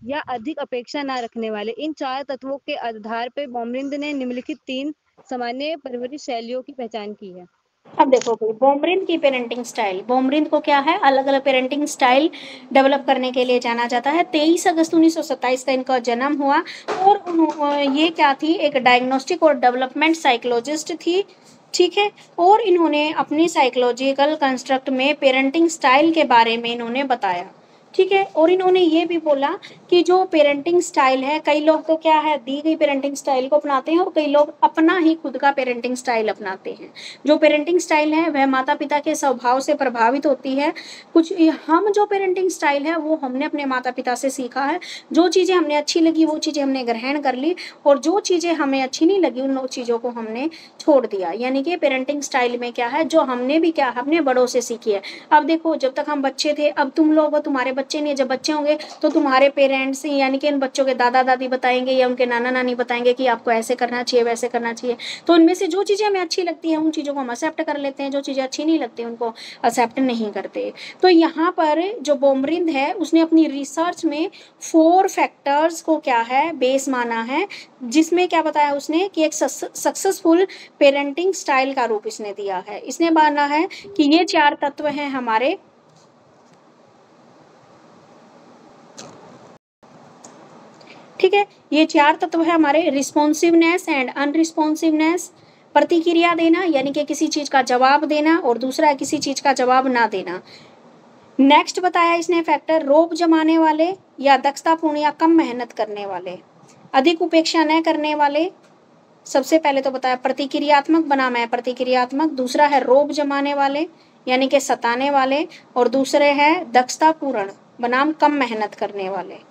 या अधिक अपेक्षा ना रखने वाले। इन 4 तत्वों के आधार पर बोमरिंद ने निम्नलिखित 3 सामान्य परवरिश शैलियों की पहचान की है। अब देखो भाई, बोमरिंद की पेरेंटिंग स्टाइल। बोमरिंद को क्या है, अलग अलग पेरेंटिंग स्टाइल डेवलप करने के लिए जाना जाता है। 23 अगस्त 1927 का इनका जन्म हुआ और ये क्या थी, एक डायग्नोस्टिक और डेवलपमेंट साइकोलॉजिस्ट थी। ठीक है। और इन्होंने अपनी साइकोलॉजिकल कंस्ट्रक्ट में पेरेंटिंग स्टाइल के बारे में इन्होंने बताया। ठीक है। और इन्होंने ये भी बोला कि जो पेरेंटिंग स्टाइल है, कई लोग तो क्या है दी गई पेरेंटिंग स्टाइल को अपनाते हैं और कई लोग अपना ही खुद का पेरेंटिंग स्टाइल अपनाते हैं। जो पेरेंटिंग स्टाइल है वह माता पिता के स्वभाव से प्रभावित होती है। कुछ हम जो पेरेंटिंग स्टाइल है वो हमने अपने माता पिता से सीखा है। जो चीज़ें हमने अच्छी लगी वो चीज़ें हमने ग्रहण कर ली और जो चीज़ें हमें अच्छी नहीं लगी उन चीज़ों को हमने छोड़ दिया। यानी कि पेरेंटिंग स्टाइल में क्या है, जो हमने भी क्या हमने बड़ों से सीखी है। अब देखो, जब तक हम बच्चे थे, अब तुम लोग तुम्हारे बच्चे नहीं, जब बच्चे होंगे तो तुम्हारे पेरेंट्स यानी कि इन बच्चों के दादा दादी बताएंगे या उनके नाना नानी बताएंगे कि आपको ऐसे करना चाहिए वैसे करना चाहिए। तो उनमें से जो चीज़ें हमें अच्छी लगती है उन चीज़ों को हम एक्सेप्ट कर लेते हैं, जो चीज़ें अच्छी नहीं लगती उनको एक्सेप्ट नहीं करते। तो यहाँ पर जो बोमरिंद है उसने अपनी रिसर्च में 4 फैक्टर्स को क्या है बेस माना है, जिसमें क्या बताया उसने कि एक सक्सेसफुल पेरेंटिंग स्टाइल का रूप इसने दिया है। इसने माना है कि ये 4 तत्व हैं हमारे। ठीक है। ये 4 तत्व है हमारे, रिस्पॉन्सिवनेस एंड अनरिस्पॉन्सिवनेस, प्रतिक्रिया देना यानी कि किसी चीज का जवाब देना और दूसरा है किसी चीज का जवाब ना देना। नेक्स्ट बताया इसने फैक्टर, रोब जमाने वाले या दक्षतापूर्ण या कम मेहनत करने वाले, अधिक उपेक्षा न करने वाले। सबसे पहले तो बताया प्रतिक्रियात्मक बनाम है प्रतिक्रियात्मक, दूसरा है रोब जमाने वाले यानी कि सताने वाले और दूसरे है दक्षतापूर्ण बनाम कम मेहनत करने वाले।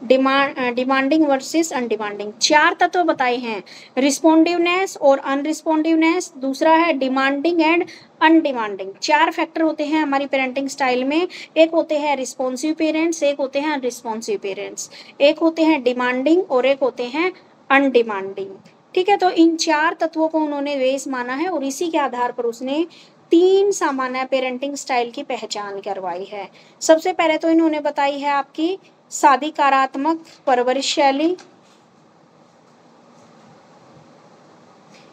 Demanding versus अनडिमांडिंग। 4 तत्व बताए हैं, रिस्पॉन्डिवनेस और अनरिस्पॉन्डिवनेस, दूसरा है डिमांडिंग एंड अनडिमांडिंग। 4 फैक्टर होते हैं हमारी पेरेंटिंग स्टाइल में। एक होते हैं रिस्पॉन्सिव पेरेंट्स, एक होते हैं अनरिस्पॉन्सिव पेरेंट्स, एक होते हैं डिमांडिंग और एक होते हैं अनडिमांडिंग। ठीक है। तो इन 4 तत्वों को उन्होंने बेस माना है और इसी के आधार पर उसने 3 सामान्य पेरेंटिंग स्टाइल की पहचान करवाई है। सबसे पहले तो इन्होंने बताई है आपकी साधिकारात्मक परवरिश शैली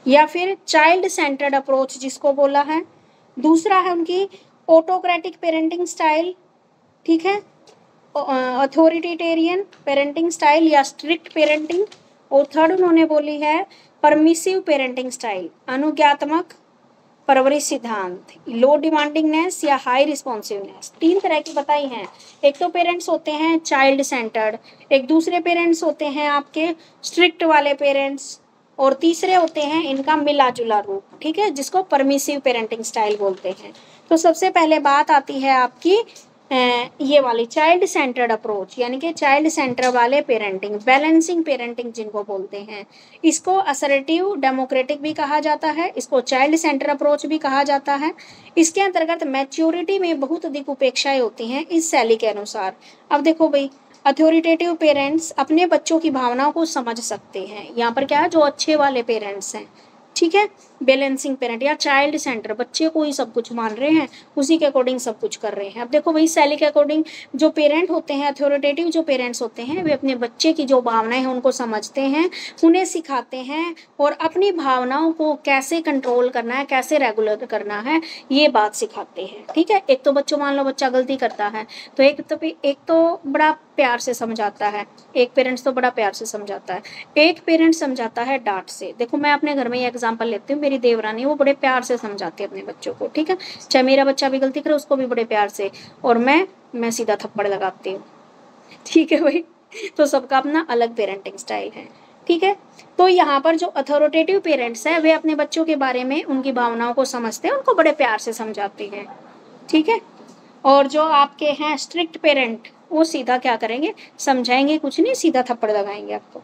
या फिर चाइल्ड सेंटर्ड अप्रोच जिसको बोला है। दूसरा है उनकी ऑटोक्रेटिक पेरेंटिंग स्टाइल। ठीक है। अथॉरिटेरियन पेरेंटिंग स्टाइल या स्ट्रिक्ट पेरेंटिंग। और थर्ड उन्होंने बोली है परमिसिव पेरेंटिंग स्टाइल, अनुज्ञात्मक परवरिश सिद्धांत, लो डिमांडिंगनेस या हाई रिस्पॉन्सिवनेस, 3 तरह की बताई हैं। एक तो पेरेंट्स होते हैं चाइल्ड सेंटर्ड, एक दूसरे पेरेंट्स होते हैं आपके स्ट्रिक्ट वाले पेरेंट्स, और तीसरे होते हैं इनका मिला जुला रूप, ठीक है, जिसको परमिसिव पेरेंटिंग स्टाइल बोलते हैं। तो सबसे पहले बात आती है आपकी ये वाली चाइल्ड सेंटर्ड अप्रोच, यानी कि चाइल्ड सेंटर वाले पेरेंटिंग, बैलेंसिंग पेरेंटिंग जिनको बोलते हैं। इसको असर्टिव डेमोक्रेटिक भी कहा जाता है, इसको चाइल्ड सेंटर अप्रोच भी कहा जाता है। इसके अंतर्गत मैच्योरिटी में बहुत अधिक उपेक्षाएं होती हैं इस शैली के अनुसार। अब देखो भाई, अथॉरिटेटिव पेरेंट्स अपने बच्चों की भावनाओं को समझ सकते हैं, यहाँ पर क्या है, जो अच्छे वाले पेरेंट्स हैं, ठीक है। बैलेंसिंग पेरेंट या चाइल्ड सेंटर, बच्चे को ही सब कुछ मान रहे हैं, उसी के अकॉर्डिंग सब कुछ कर रहे हैं। अब देखो भाई, शैली के अकॉर्डिंग जो पेरेंट होते हैं, अथॉरिटेटिव जो पेरेंट्स होते हैं, वे अपने बच्चे की जो भावनाएं हैं उनको समझते हैं, उन्हें सिखाते हैं, और अपनी भावनाओं को कैसे कंट्रोल करना है, कैसे रेगुलर करना है, ये बात सिखाते हैं, ठीक है। एक तो बच्चों, मान लो बच्चा गलती करता है तो एक तो बड़ा प्यार से समझाता है, एक पेरेंट्स तो बड़ा प्यार से समझाता है, एक पेरेंट समझाता है डांट से। देखो मैं अपने घर में ये एग्जांपल लेती हूँ, मेरी देवरानी, वो बड़े प्यार से समझाती है अपने बच्चों को, ठीक है। चाहे मेरा बच्चा भी गलती करे उसको भी बड़े प्यार से, और मैं सीधा थप्पड़ लगाती हूँ, ठीक है भाई। तो सबका अपना अलग पेरेंटिंग स्टाइल है, ठीक है। तो यहाँ पर जो अथॉरिटेटिव पेरेंट्स हैं वे अपने बच्चों के बारे में, उनकी भावनाओं को समझते हैं, उनको बड़े प्यार से समझाते हैं, ठीक है। और जो आपके हैं स्ट्रिक्ट पेरेंट, वो सीधा क्या करेंगे, समझाएंगे कुछ नहीं, सीधा थप्पड़ लगाएंगे आपको।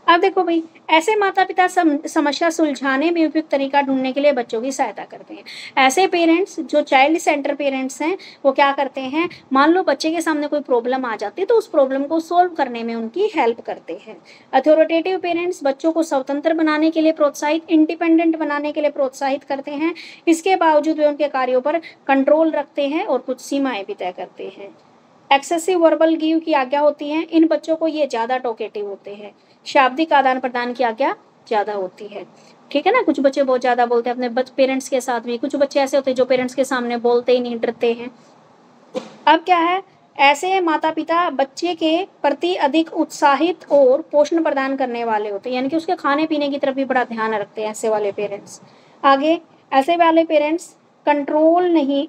अब देखो भाई, ऐसे माता पिता समस्या सुलझाने में उपयुक्त तरीका ढूंढने के लिए बच्चों की सहायता करते हैं। ऐसे पेरेंट्स जो चाइल्ड सेंटर पेरेंट्स हैं, वो क्या करते हैं, मान लो बच्चे के सामने कोई प्रॉब्लम आ जाती है तो उस प्रॉब्लम को सोल्व करने में उनकी हेल्प करते हैं। अथॉरिटेटिव पेरेंट्स बच्चों को स्वतंत्र बनाने के लिए प्रोत्साहित, इंडिपेंडेंट बनाने के लिए प्रोत्साहित करते हैं। इसके बावजूद वे उनके कार्यों पर कंट्रोल रखते हैं और कुछ सीमाएं भी तय करते हैं। एक्सेसिव वर्बल गिव की आज्ञा होती है, इन बच्चों को ये ज्यादा टॉकेटिव होते हैं। शाब्दिक आदान प्रदान की आज्ञा ज्यादा होती है, ठीक है ना। कुछ बच्चे बहुत ज्यादा बोलते हैं अपने पेरेंट्स के साथ भी, कुछ बच्चे ऐसे होते हैं जो पेरेंट्स के सामने बोलते ही नहीं, डरते हैं। अब क्या है, ऐसे माता पिता बच्चे के प्रति अधिक उत्साहित और पोषण प्रदान करने वाले होते हैं, यानी कि उसके खाने पीने की तरफ भी बड़ा ध्यान रखते हैं ऐसे वाले पेरेंट्स। आगे, ऐसे वाले पेरेंट्स कंट्रोल नहीं,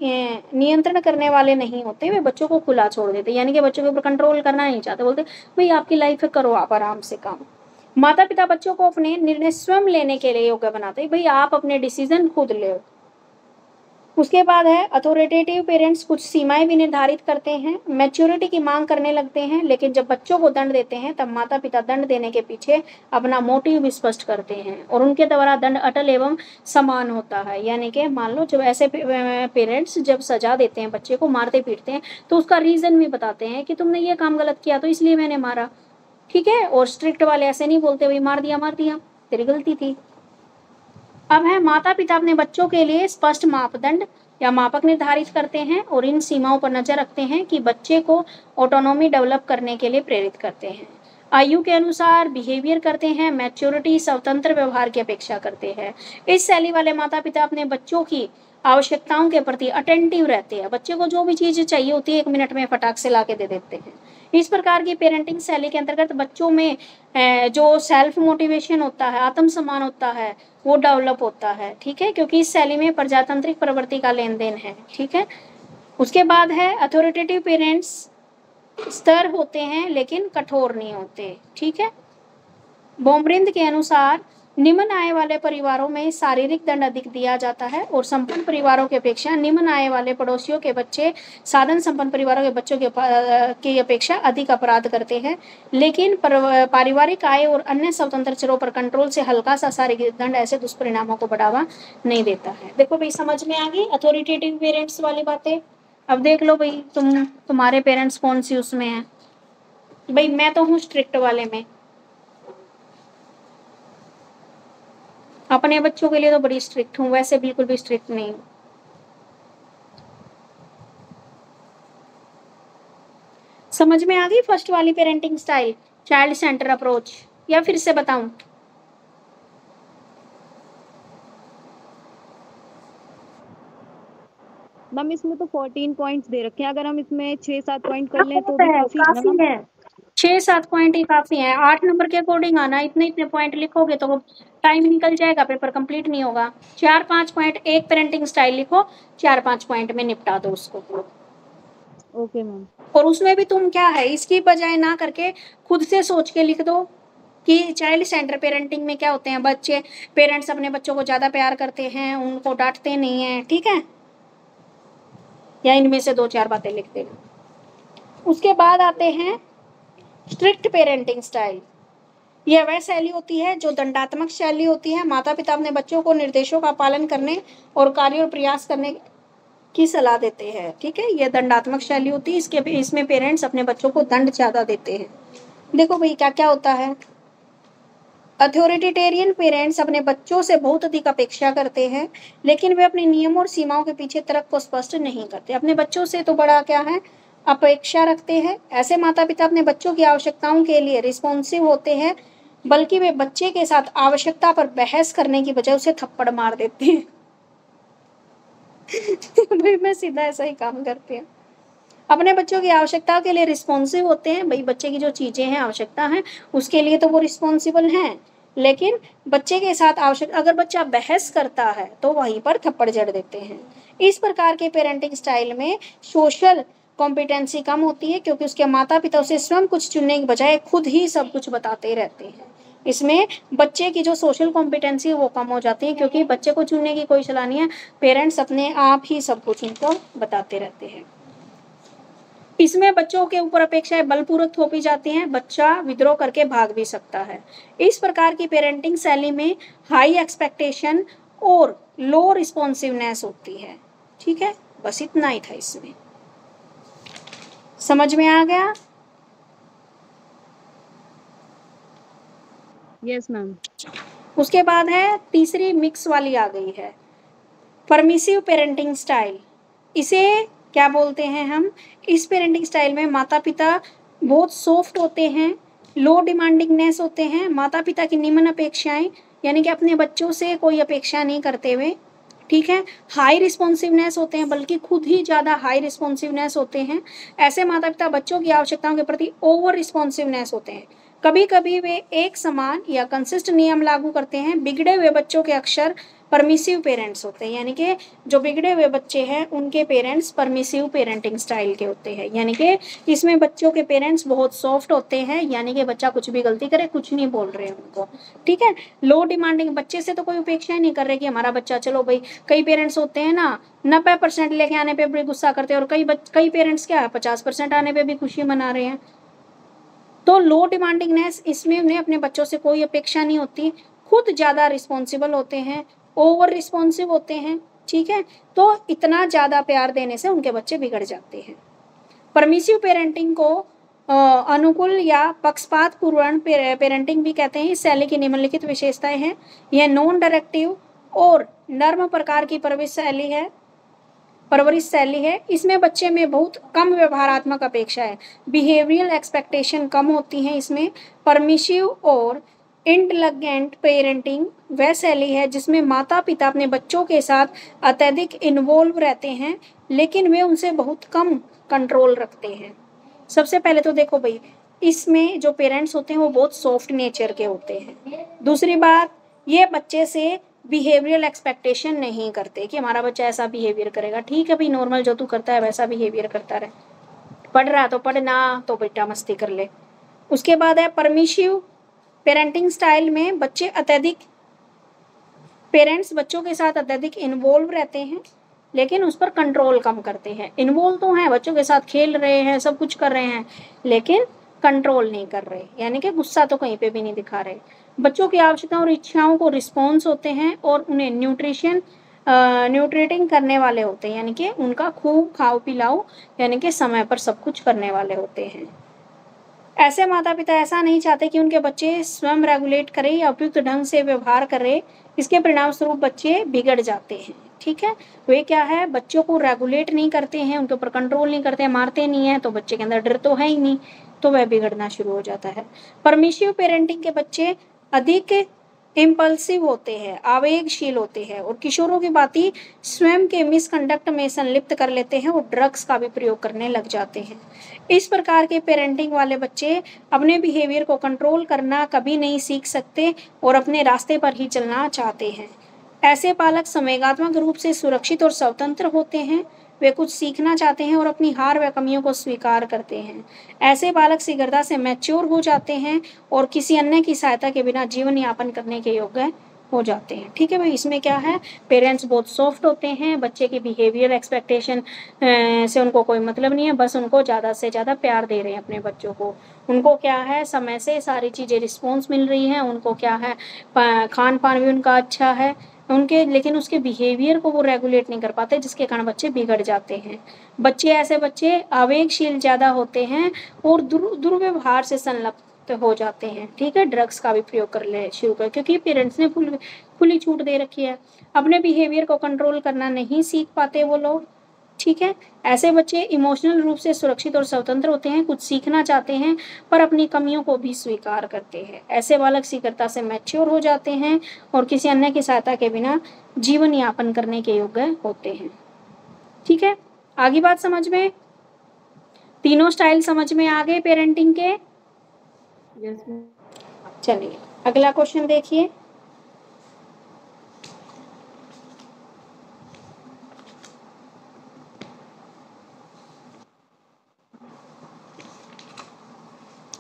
नियंत्रण करने वाले नहीं होते, वे बच्चों को खुला छोड़ देते, यानी कि बच्चों के ऊपर कंट्रोल करना नहीं चाहते, बोलते भाई आपकी लाइफ है, करो आप आराम से काम। माता पिता बच्चों को अपने निर्णय स्वयं लेने के लिए योग्य बनाते हैं, भाई आप अपने डिसीजन खुद ले। उसके बाद है अथॉरिटेटिव पेरेंट्स कुछ सीमाएं भी निर्धारित करते हैं, मैच्योरिटी की मांग करने लगते हैं, लेकिन जब बच्चों को दंड देते हैं तब माता पिता दंड देने के पीछे अपना मोटिव भी स्पष्ट करते हैं, और उनके द्वारा दंड अटल एवं समान होता है। यानी कि मान लो जब ऐसे पेरेंट्स जब सजा देते हैं, बच्चे को मारते पीटते हैं, तो उसका रीजन भी बताते हैं कि तुमने ये काम गलत किया तो इसलिए मैंने मारा, ठीक है। और स्ट्रिक्ट वाले ऐसे नहीं बोलते भाई मार दिया तेरी गलती थी। अब है, माता पिता अपने बच्चों के लिए स्पष्ट मापदंड या मापक निर्धारित करते हैं और इन सीमाओं पर नजर रखते हैं कि बच्चे को ऑटोनॉमी डेवलप करने के लिए प्रेरित करते हैं, आयु के अनुसार बिहेवियर करते हैं, मैच्योरिटी स्वतंत्र व्यवहार की अपेक्षा करते हैं। इस शैली वाले माता पिता अपने बच्चों की आवश्यकताओं के प्रति अटेंटिव रहते हैं, बच्चे को जो भी चीज चाहिए होती है 1 मिनट में फटाक से ला के दे देते हैं। इस प्रकार की पेरेंटिंग शैली के अंतर्गत बच्चों में जो सेल्फ मोटिवेशन होता है, आत्मसम्मान होता है, वो डेवलप होता है, ठीक है, क्योंकि इस शैली में प्रजातांत्रिक प्रवृत्ति का लेन देन है, ठीक है। उसके बाद है अथॉरिटेटिव पेरेंट्स स्तर होते हैं लेकिन कठोर नहीं होते, ठीक है। बोमरिंद के अनुसार निम्न आय वाले परिवारों में शारीरिक दंड अधिक दिया जाता है और संपन्न परिवारों की अपेक्षा निम्न आय वाले पड़ोसियों के बच्चे साधन संपन्न परिवारों के बच्चों की अपेक्षा अधिक अपराध करते हैं, लेकिन पारिवारिक आय और अन्य स्वतंत्र चरों पर कंट्रोल से हल्का सा शारीरिक दंड ऐसे दुष्परिणामों को बढ़ावा नहीं देता है। देखो भाई, समझ में आ गई अथॉरिटेटिव पेरेंट्स वाली बातें। अब देख लो भाई, तुम्हारे पेरेंट्स कौन सी उसमें है। भाई मैं तो हूँ स्ट्रिक्ट वाले में, अपने बच्चों के लिए तो बड़ी स्ट्रिक्ट हूँ, वैसे बिल्कुल भी स्ट्रिक्ट नहीं हूँ। समझ में आ गई फर्स्ट वाली parenting style, child centre approach, या फिर से बताऊं। मैम इसमें तो 14 पॉइंट्स दे रखे हैं, अगर हम इसमें 6-7 पॉइंट कर लें तो भी काफी है ना मैम। है 6-7 पॉइंट ही काफ़ी हैं। 8 नंबर के अकॉर्डिंग आना, इतने-इतने पॉइंट लिखोगे तो टाइम निकल जाएगा, पेपर कंप्लीट नहीं होगा। 4-5 पॉइंट एक पेरेंटिंग स्टाइल लिखो, 4-5 पॉइंट में निपटा दो उसको। Okay ma'am. और उसमें भी तुम क्या है, इसकी बजाय ना करके खुद से सोच के लिख दो कि चाइल्ड सेंटर पेरेंटिंग में क्या होते हैं, बच्चे पेरेंट्स अपने बच्चों को ज़्यादा प्यार करते हैं, उनको डांटते नहीं हैं, ठीक है, या इनमें से 2-4 बातें लिख देना। उसके बाद आते हैं स्ट्रिक्ट पेरेंटिंग स्टाइल। यह वह शैली होती है जो दंडात्मक शैली होती है। माता पिता अपने बच्चों को निर्देशों का पालन करने और कार्य और प्रयास करने की सलाह देते हैं, ठीक है, यह दंडात्मक शैली होती है। इसमें पेरेंट्स अपने बच्चों को दंड ज़्यादा देते हैं। देखो भाई क्या क्या होता है। अथॉरिटेरियन पेरेंट्स अपने बच्चों से बहुत अधिक अपेक्षा करते हैं, लेकिन वे अपने नियमों और सीमाओं के पीछे तर्क को स्पष्ट नहीं करते। अपने बच्चों से तो बड़ा क्या है, अपेक्षा रखते हैं। ऐसे माता पिता अपने बच्चों की आवश्यकताओं के लिए रिस्पॉन्सिव होते हैं, बल्कि वे बच्चे के साथ आवश्यकता पर बहस करने की बजाय उसे थप्पड़ मार देते हैं। भाई मैं सीधा ऐसा ही काम करती हूँ। अपने बच्चों की आवश्यकताओं के लिए रिस्पॉन्सिव होते हैं। भाई बच्चे की जो चीज़ें हैं, आवश्यकता है, उसके लिए तो वो रिस्पॉन्सिबल हैं, लेकिन बच्चे के साथ अगर बच्चा बहस करता है तो वहीं पर थप्पड़ जड़ देते हैं। इस प्रकार के पेरेंटिंग स्टाइल में सोशल कॉम्पिटेंसी कम होती है, क्योंकि उसके माता पिता उसे स्वयं कुछ चुनने के बजाय खुद ही सब कुछ बताते रहते हैं। इसमें बच्चे की जो सोशल कॉम्पिटेंसी है वो कम हो जाती है, क्योंकि बच्चे को चुनने की कोई सलाह नहीं है, पेरेंट्स अपने आप ही सब कुछ उनको बताते रहते हैं। इसमें बच्चों के ऊपर अपेक्षाएं बलपूर्वक थोपी जाती हैं, बच्चा विद्रोह करके भाग भी सकता है। इस प्रकार की पेरेंटिंग शैली में हाई एक्सपेक्टेशन और लो रिस्पॉन्सिवनेस होती है, ठीक है, बस इतना ही था इसमें। समझ में आ गया? Yes ma'am. उसके बाद है तीसरी मिक्स वाली आ गई है, परमिसिव पेरेंटिंग स्टाइल। इसे क्या बोलते हैं हम, इस पेरेंटिंग स्टाइल में माता पिता बहुत सॉफ्ट होते हैं, लो डिमांडिंगनेस होते हैं। माता पिता की निम्न अपेक्षाएं, यानी कि अपने बच्चों से कोई अपेक्षा नहीं करते हुए, ठीक है, हाई रिस्पॉन्सिवनेस होते हैं, बल्कि खुद ही ज़्यादा हाई रिस्पॉन्सिवनेस होते हैं। ऐसे माता पिता बच्चों की आवश्यकताओं के प्रति ओवर रिस्पॉन्सिवनेस होते हैं। कभी कभी वे एक समान या कंसिस्ट नियम लागू करते हैं। बिगड़े हुए बच्चों के अक्सर परमिसिव पेरेंट्स होते हैं, यानी कि जो बिगड़े हुए बच्चे हैं उनके पेरेंट्स परमिसिव पेरेंटिंग स्टाइल के होते हैं, यानी कि इसमें बच्चों के पेरेंट्स बहुत सॉफ्ट होते हैं, यानी कि बच्चा कुछ भी गलती करे कुछ नहीं बोल रहे हैं उनको, ठीक है। लो डिमांडिंग, बच्चे से तो कोई अपेक्षा नहीं कर रहे कि हमारा बच्चा, चलो भाई कई पेरेंट्स होते हैं ना 90% लेके आने पर भी गुस्सा करते हैं, और कई पेरेंट्स क्या है 50% आने पर भी खुशी मना रहे हैं। तो लो डिमांडिंगनेस, इसमें उन्हें अपने बच्चों से कोई अपेक्षा नहीं होती, खुद ज़्यादा रिस्पॉन्सिबल होते हैं, ओवर रिस्पॉन्सिव होते हैं, ठीक है। तो इतना ज़्यादा प्यार देने से उनके बच्चे बिगड़ जाते हैं। परमिसिव पेरेंटिंग को अनुकूल या पक्षपात पूर्ण पेरेंटिंग भी कहते हैं। इस शैली की निम्नलिखित विशेषताएं हैं। यह नॉन डायरेक्टिव और नर्म प्रकार की परवरिश शैली है। इसमें बच्चे में बहुत कम व्यवहारात्मक अपेक्षा है, बिहेवियरल एक्सपेक्टेशन कम होती हैं इसमें। परमिसिव और इंटेलिजेंट पेरेंटिंग वह शैली है जिसमें माता पिता अपने बच्चों के साथ अत्यधिक इन्वॉल्व रहते हैं, लेकिन वे उनसे बहुत कम कंट्रोल रखते हैं। सबसे पहले तो देखो भाई, इसमें जो पेरेंट्स होते हैं वो बहुत सॉफ्ट नेचर के होते हैं। दूसरी बात, ये बच्चे से बिहेवियरल एक्सपेक्टेशन नहीं करते कि हमारा बच्चा ऐसा बिहेवियर करेगा, ठीक है भाई नॉर्मल जो तू करता है वैसा बिहेवियर करता रहे, पढ़ रहा तो पढ़, ना तो बेटा मस्ती कर ले। उसके बाद है परमिसिव पेरेंटिंग स्टाइल में पेरेंट्स बच्चों के साथ अत्यधिक इन्वॉल्व रहते हैं, लेकिन उस पर कंट्रोल कम करते हैं। इन्वॉल्व तो हैं, बच्चों के साथ खेल रहे हैं, सब कुछ कर रहे हैं, लेकिन कंट्रोल नहीं कर रहे, यानी कि गुस्सा तो कहीं पे भी नहीं दिखा रहे। बच्चों की आवश्यकताओं और इच्छाओं को रिस्पॉन्स होते हैं, और उन्हें न्यूट्रेटिंग करने वाले होते हैं, यानी कि उनका खूब खाओ पिलाओ, यानी कि समय पर सब कुछ करने वाले होते हैं। ऐसे माता पिता ऐसा नहीं चाहते कि उनके बच्चे स्वयं रेगुलेट करें या उपयुक्त ढंग से व्यवहार करें, इसके परिणाम स्वरूप बच्चे बिगड़ जाते हैं, ठीक है। वे क्या है, बच्चों को रेगुलेट नहीं करते हैं, उनके ऊपर कंट्रोल नहीं करते हैं, मारते नहीं है, तो बच्चे के अंदर डर तो है ही नहीं, तो वह बिगड़ना शुरू हो जाता है। परमिसिव पेरेंटिंग के बच्चे अधिक इम्पल्सिव होते हैं, आवेगशील होते हैं, और किशोरों की भांति स्वयं के मिसकंडक्ट में संलिप्त कर लेते हैं और ड्रग्स का भी प्रयोग करने लग जाते हैं। इस प्रकार के पेरेंटिंग वाले बच्चे अपने बिहेवियर को कंट्रोल करना कभी नहीं सीख सकते और अपने रास्ते पर ही चलना चाहते हैं। ऐसे पालक संवेगात्मक रूप से सुरक्षित और स्वतंत्र होते हैं। वे कुछ सीखना चाहते हैं और अपनी हार व कमियों को स्वीकार करते हैं। ऐसे बालक शीघ्रता से मैच्योर हो जाते हैं और किसी अन्य की सहायता के बिना जीवन यापन करने के योग्य हो जाते हैं। ठीक है भाई, इसमें क्या है, पेरेंट्स बहुत सॉफ्ट होते हैं, बच्चे की बिहेवियर एक्सपेक्टेशन से उनको कोई मतलब नहीं है, बस उनको ज़्यादा से ज़्यादा प्यार दे रहे हैं अपने बच्चों को। उनको क्या है, समय से सारी चीज़ें रिस्पॉन्स मिल रही हैं, उनको क्या है, खान पान भी उनका अच्छा है उनके, लेकिन उसके बिहेवियर को वो रेगुलेट नहीं कर पाते, जिसके कारण बच्चे बिगड़ जाते हैं। बच्चे ऐसे बच्चे आवेगशील ज़्यादा होते हैं और दुर्व्यवहार से संलग्न हो जाते हैं। ठीक है, ड्रग्स का भी प्रयोग कर ले शुरू कर, क्योंकि पेरेंट्स ने खुली छूट दे रखी है। अपने बिहेवियर को कंट्रोल करना नहीं सीख पाते वो लोग। ठीक है, ऐसे बच्चे इमोशनल रूप से सुरक्षित और स्वतंत्र होते हैं, कुछ सीखना चाहते हैं पर अपनी कमियों को भी स्वीकार करते हैं। ऐसे बालक शीघ्रता से मैच्योर हो जाते हैं और किसी अन्य की सहायता के बिना जीवन यापन करने के योग्य होते हैं। ठीक है, आगे बात समझ में, तीनों स्टाइल समझ में आ गए पेरेंटिंग के। चलिए अगला क्वेश्चन देखिए।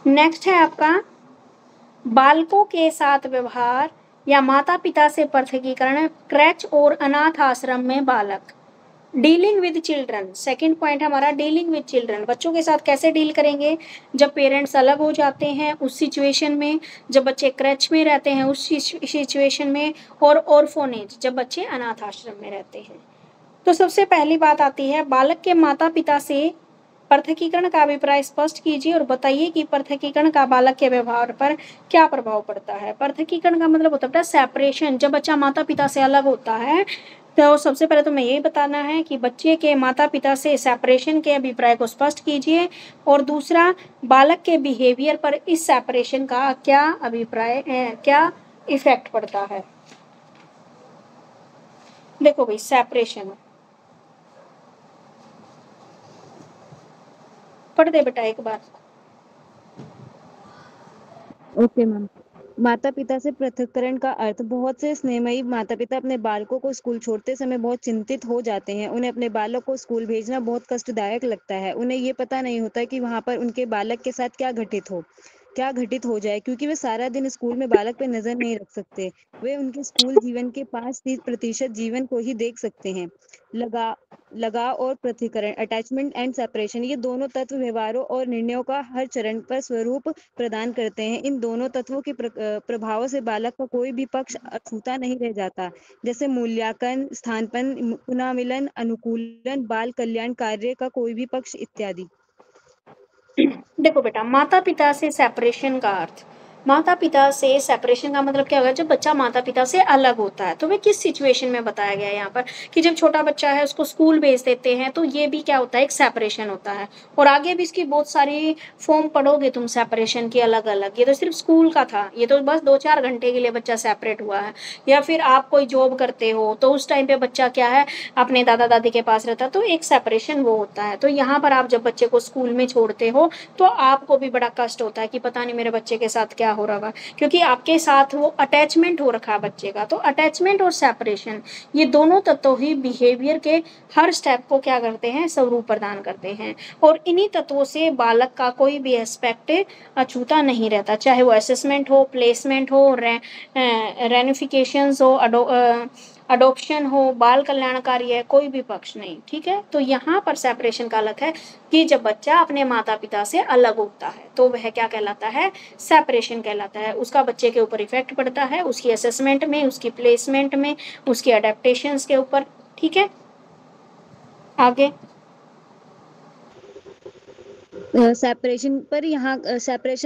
नेक्स्ट है आपका बालकों के साथ व्यवहार या माता पिता से पृथकीकरण, क्रैच और अनाथ आश्रम में बालक। Dealing with children, second point हमारा डीलिंग विद चिल्ड्रन, बच्चों के साथ कैसे डील करेंगे जब पेरेंट्स अलग हो जाते हैं उस सिचुएशन में, जब बच्चे क्रैच में रहते हैं उस सिचुएशन में, और ऑर्फोनेज जब बच्चे अनाथ आश्रम में रहते हैं। तो सबसे पहली बात आती है, बालक के माता पिता से पृथकीकरण का अभिप्राय स्पष्ट कीजिए और बताइए कि पृथकीकरण का बालक के व्यवहार पर क्या प्रभाव पड़ता है। पृथकीकरण का मतलब होता है सेपरेशन, जब बच्चा माता पिता से अलग होता है तो सबसे पहले तो मैं यही बताना है कि बच्चे के माता पिता से सेपरेशन के अभिप्राय को स्पष्ट कीजिए, और दूसरा बालक के बिहेवियर पर इस सेपरेशन का क्या अभिप्राय क्या इफेक्ट पड़ता है। देखो भाई, सेपरेशन पढ़ दे बेटा एक बार। Okay ma'am. माता पिता से पृथक्करण का अर्थ, बहुत से स्नेहमयी माता पिता अपने बालकों को स्कूल छोड़ते समय बहुत चिंतित हो जाते हैं। उन्हें अपने बालक को स्कूल भेजना बहुत कष्टदायक लगता है। उन्हें ये पता नहीं होता कि वहां पर उनके बालक के साथ क्या घटित हो जाए, क्योंकि वे सारा दिन स्कूल में बालक पे नजर नहीं रख सकते। वे उनके स्कूल जीवन के 5-30% जीवन को ही देख सकते हैं। लगा लगाव और पृथक्करण, अटैचमेंट एंड सेपरेशन, ये दोनों तत्व व्यवहारों और निर्णयों का हर चरण पर स्वरूप प्रदान करते हैं। इन दोनों तत्वों के प्रभावों से बालक का कोई भी पक्ष अछूता नहीं रह जाता, जैसे मूल्यांकन, स्थानपन, पुनः मिलन, अनुकूलन, बाल कल्याण कार्य का कोई भी पक्ष इत्यादि। देखो बेटा, माता पिता से सेपरेशन का अर्थ, माता पिता से सेपरेशन का मतलब क्या होगा, जब बच्चा माता पिता से अलग होता है। तो वे किस सिचुएशन में बताया गया है यहाँ पर कि जब छोटा बच्चा है उसको स्कूल भेज देते हैं, तो ये भी क्या होता है, एक सेपरेशन होता है। और आगे भी इसकी बहुत सारी फॉर्म पढ़ोगे तुम सेपरेशन की अलग अलग। ये तो सिर्फ स्कूल का था, ये तो बस 2-4 घंटे के लिए बच्चा सेपरेट हुआ है। या फिर आप कोई जॉब करते हो तो उस टाइम पे बच्चा क्या है, अपने दादा दादी के पास रहता है, तो एक सेपरेशन वो होता है। तो यहाँ पर आप जब बच्चे को स्कूल में छोड़ते हो तो आपको भी बड़ा कष्ट होता है कि पता नहीं मेरे बच्चे के साथ क्या हो रहा है, क्योंकि आपके साथ वो अटैचमेंट हो रखा है बच्चे का। तो अटैचमेंट और सेपरेशन, ये दोनों तत्व ही बिहेवियर के हर स्टेप को क्या करते हैं, स्वरूप प्रदान करते हैं। और इन्हीं तत्वों से बालक का कोई भी एस्पेक्ट अछूता नहीं रहता, चाहे वो असेसमेंट हो, प्लेसमेंट हो, रेनिफिकेशंस हो, अडोप्शन हो, बाल कल्याणकारी है, कोई भी पक्ष नहीं। ठीक है, तो यहाँ पर सेपरेशन का अलग है कि जब बच्चा अपने माता पिता से अलग होता है तो वह क्या कहलाता है, सेपरेशन कहलाता है। उसका बच्चे के ऊपर इफेक्ट पड़ता है, उसकी असेसमेंट में, उसकी प्लेसमेंट में, उसकी अडेप्टेशंस के ऊपर। ठीक है, आगे सेपरेशन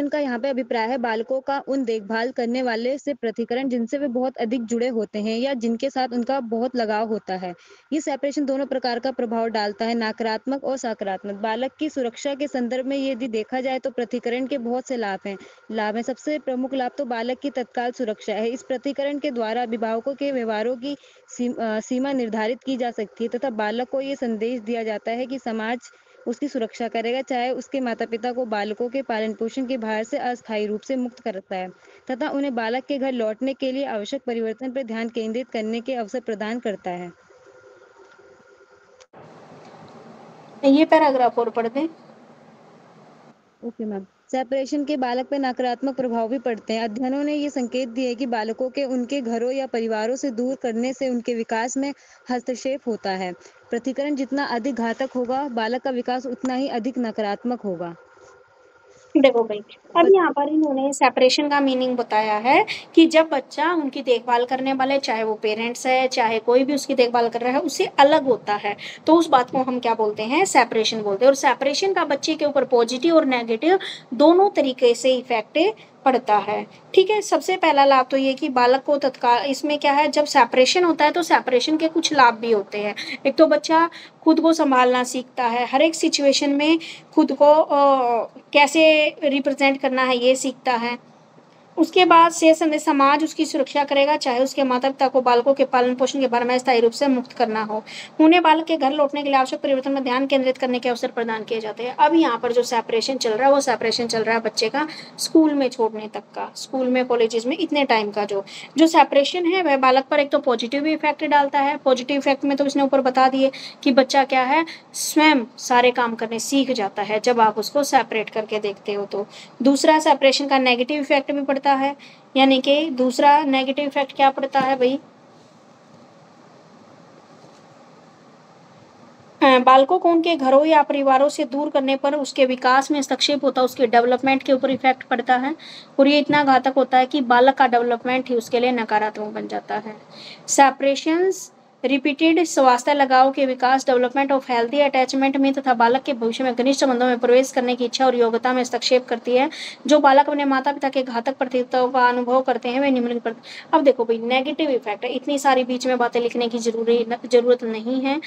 का यहाँ पे अभिप्राय है बालकों का उन देखभाल करने वाले से पृथक्करण जिनसे वे बहुत अधिक जुड़े होते हैं या जिनके साथ उनका बहुत लगाव होता है। ये सेपरेशन दोनों प्रकार का प्रभाव डालता है, नकारात्मक और सकारात्मक। बालक की सुरक्षा के संदर्भ में यदि देखा जाए तो पृथक्करण के बहुत से लाभ हैं। सबसे प्रमुख लाभ तो बालक की तत्काल सुरक्षा है। इस पृथक्करण के द्वारा अभिभावकों के व्यवहारों की सीमा निर्धारित की जा सकती है तथा बालक को ये संदेश दिया जाता है कि समाज उसकी सुरक्षा करेगा, चाहे उसके माता पिता को बालकों के पालन पोषण के भार से अस्थायी रूप से मुक्त करता है तथा उन्हें बालक के घर लौटने के लिए आवश्यक परिवर्तन पर ध्यान केंद्रित करने के अवसर प्रदान करता है। ये पैराग्राफ और पढ़ दें। Okay ma'am. सेपरेशन के बालक पर नकारात्मक प्रभाव भी पड़ते हैं। अध्ययनों ने ये संकेत दिए कि बालकों के उनके घरों या परिवारों से दूर करने से उनके विकास में हस्तक्षेप होता है। पृथक्करण जितना अधिक घातक होगा, बालक का विकास उतना ही अधिक नकारात्मक होगा। देखो भाई, अब यहाँ पर इन्होंने सेपरेशन का मीनिंग बताया है कि जब बच्चा उनकी देखभाल करने वाले, चाहे वो पेरेंट्स है चाहे कोई भी उसकी देखभाल कर रहा है, उससे अलग होता है, तो उस बात को हम क्या बोलते हैं, सेपरेशन बोलते हैं। और सेपरेशन का बच्चे के ऊपर पॉजिटिव और नेगेटिव दोनों तरीके से इफेक्ट पड़ता है। ठीक है, सबसे पहला लाभ तो ये कि बालक को तत्काल, इसमें क्या है, जब सेपरेशन होता है तो सेपरेशन के कुछ लाभ भी होते हैं। एक तो बच्चा खुद को संभालना सीखता है, हर एक सिचुएशन में खुद को कैसे रिप्रेजेंट करना है ये सीखता है। उसके बाद से समाज उसकी सुरक्षा करेगा, चाहे उसके माता पिता को बालकों के पालन पोषण के बारे में स्थायी रूप से मुक्त करना हो। उन्हें बालक के घर लौटने के लिए आवश्यक परिवर्तन में ध्यान केंद्रित करने के अवसर प्रदान किए जाते हैं। अब यहाँ पर जो सेपरेशन चल रहा है वो सेपरेशन चल रहा है बच्चे का स्कूल में छोड़ने तक का, स्कूल में कॉलेजेस में इतने टाइम का जो सेपरेशन है वह बालक पर एक तो पॉजिटिव भी इफेक्ट डालता है। पॉजिटिव इफेक्ट में तो इसने ऊपर बता दिए कि बच्चा क्या है, स्वयं सारे काम करने सीख जाता है जब आप उसको सेपरेट करके देखते हो। तो दूसरा सेपरेशन का नेगेटिव इफेक्ट भी पड़ता है, यानी कि दूसरा नेगेटिव इफेक्ट क्या पड़ता है भाई, बालकों को उनके घरों या परिवारों से दूर करने पर उसके विकास में हस्तक्षेप होता है, उसके डेवलपमेंट के ऊपर इफेक्ट पड़ता है। और ये इतना घातक होता है कि बालक का डेवलपमेंट ही उसके लिए नकारात्मक बन जाता है। सेपरेशंस रिपीटेड स्वास्थ्य लगाव के विकास, डेवलपमेंट ऑफ हेल्थी अटैचमेंट में तथा बालक के भविष्य में घनिष्ठ संबंधों में प्रवेश करने की इच्छा और योग्यता में हस्तक्षेप करती है। जो बालक अपने माता पिता के घातक प्रतियोगिताओं का अनुभव करते हैं वे निम्नलिखित पर। अब देखो भाई, नेगेटिव इफेक्ट है, इतनी सारी बीच में बातें लिखने की जरूरत नहीं है।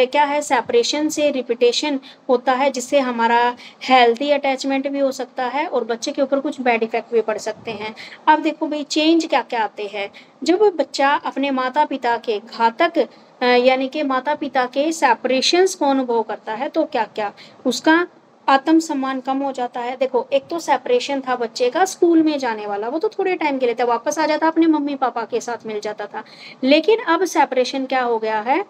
क्या है, सेपरेशन से रिपीटेशन होता है जिससे हमारा हेल्थी अटैचमेंट भी हो सकता है और बच्चे के ऊपर कुछ बैड इफेक्ट भी पड़ सकते हैं। अब देखो भाई, चेंज क्या क्या आते हैं जब बच्चा अपने माता पिता के घातक यानी कि माता पिता के सेपरेशंस को अनुभव करता है, तो क्या क्या उसका आत्मसम्मान कम हो जाता है। देखो, एक तो सेपरेशन था बच्चे का स्कूल में जाने वाला, वो तो थोड़े टाइम के लिए था, वापस आ जाता, अपने मम्मी पापा के साथ मिल जाता था। लेकिन अब सेपरेशन क्या हो गया है,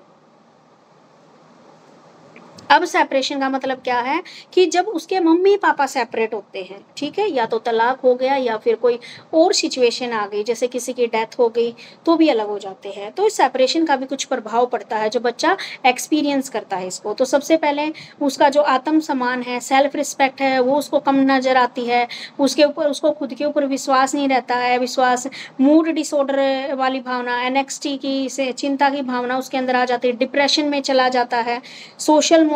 अब सेपरेशन का मतलब क्या है कि जब उसके मम्मी पापा सेपरेट होते हैं, ठीक है, या तो तलाक हो गया या फिर कोई और सिचुएशन आ गई, जैसे किसी की डेथ हो गई तो भी अलग हो जाते हैं। तो इस सेपरेशन का भी कुछ प्रभाव पड़ता है जो बच्चा एक्सपीरियंस करता है इसको। तो सबसे पहले उसका जो आत्मसम्मान है, सेल्फ रिस्पेक्ट है, वो उसको कम नजर आती है, उसके ऊपर उसको खुद के ऊपर विश्वास नहीं रहता है, विश्वास, मूड डिसऑर्डर वाली भावना, एनेक्सिटी की से चिंता की भावना उसके अंदर आ जाती है, डिप्रेशन में चला जाता है, सोशल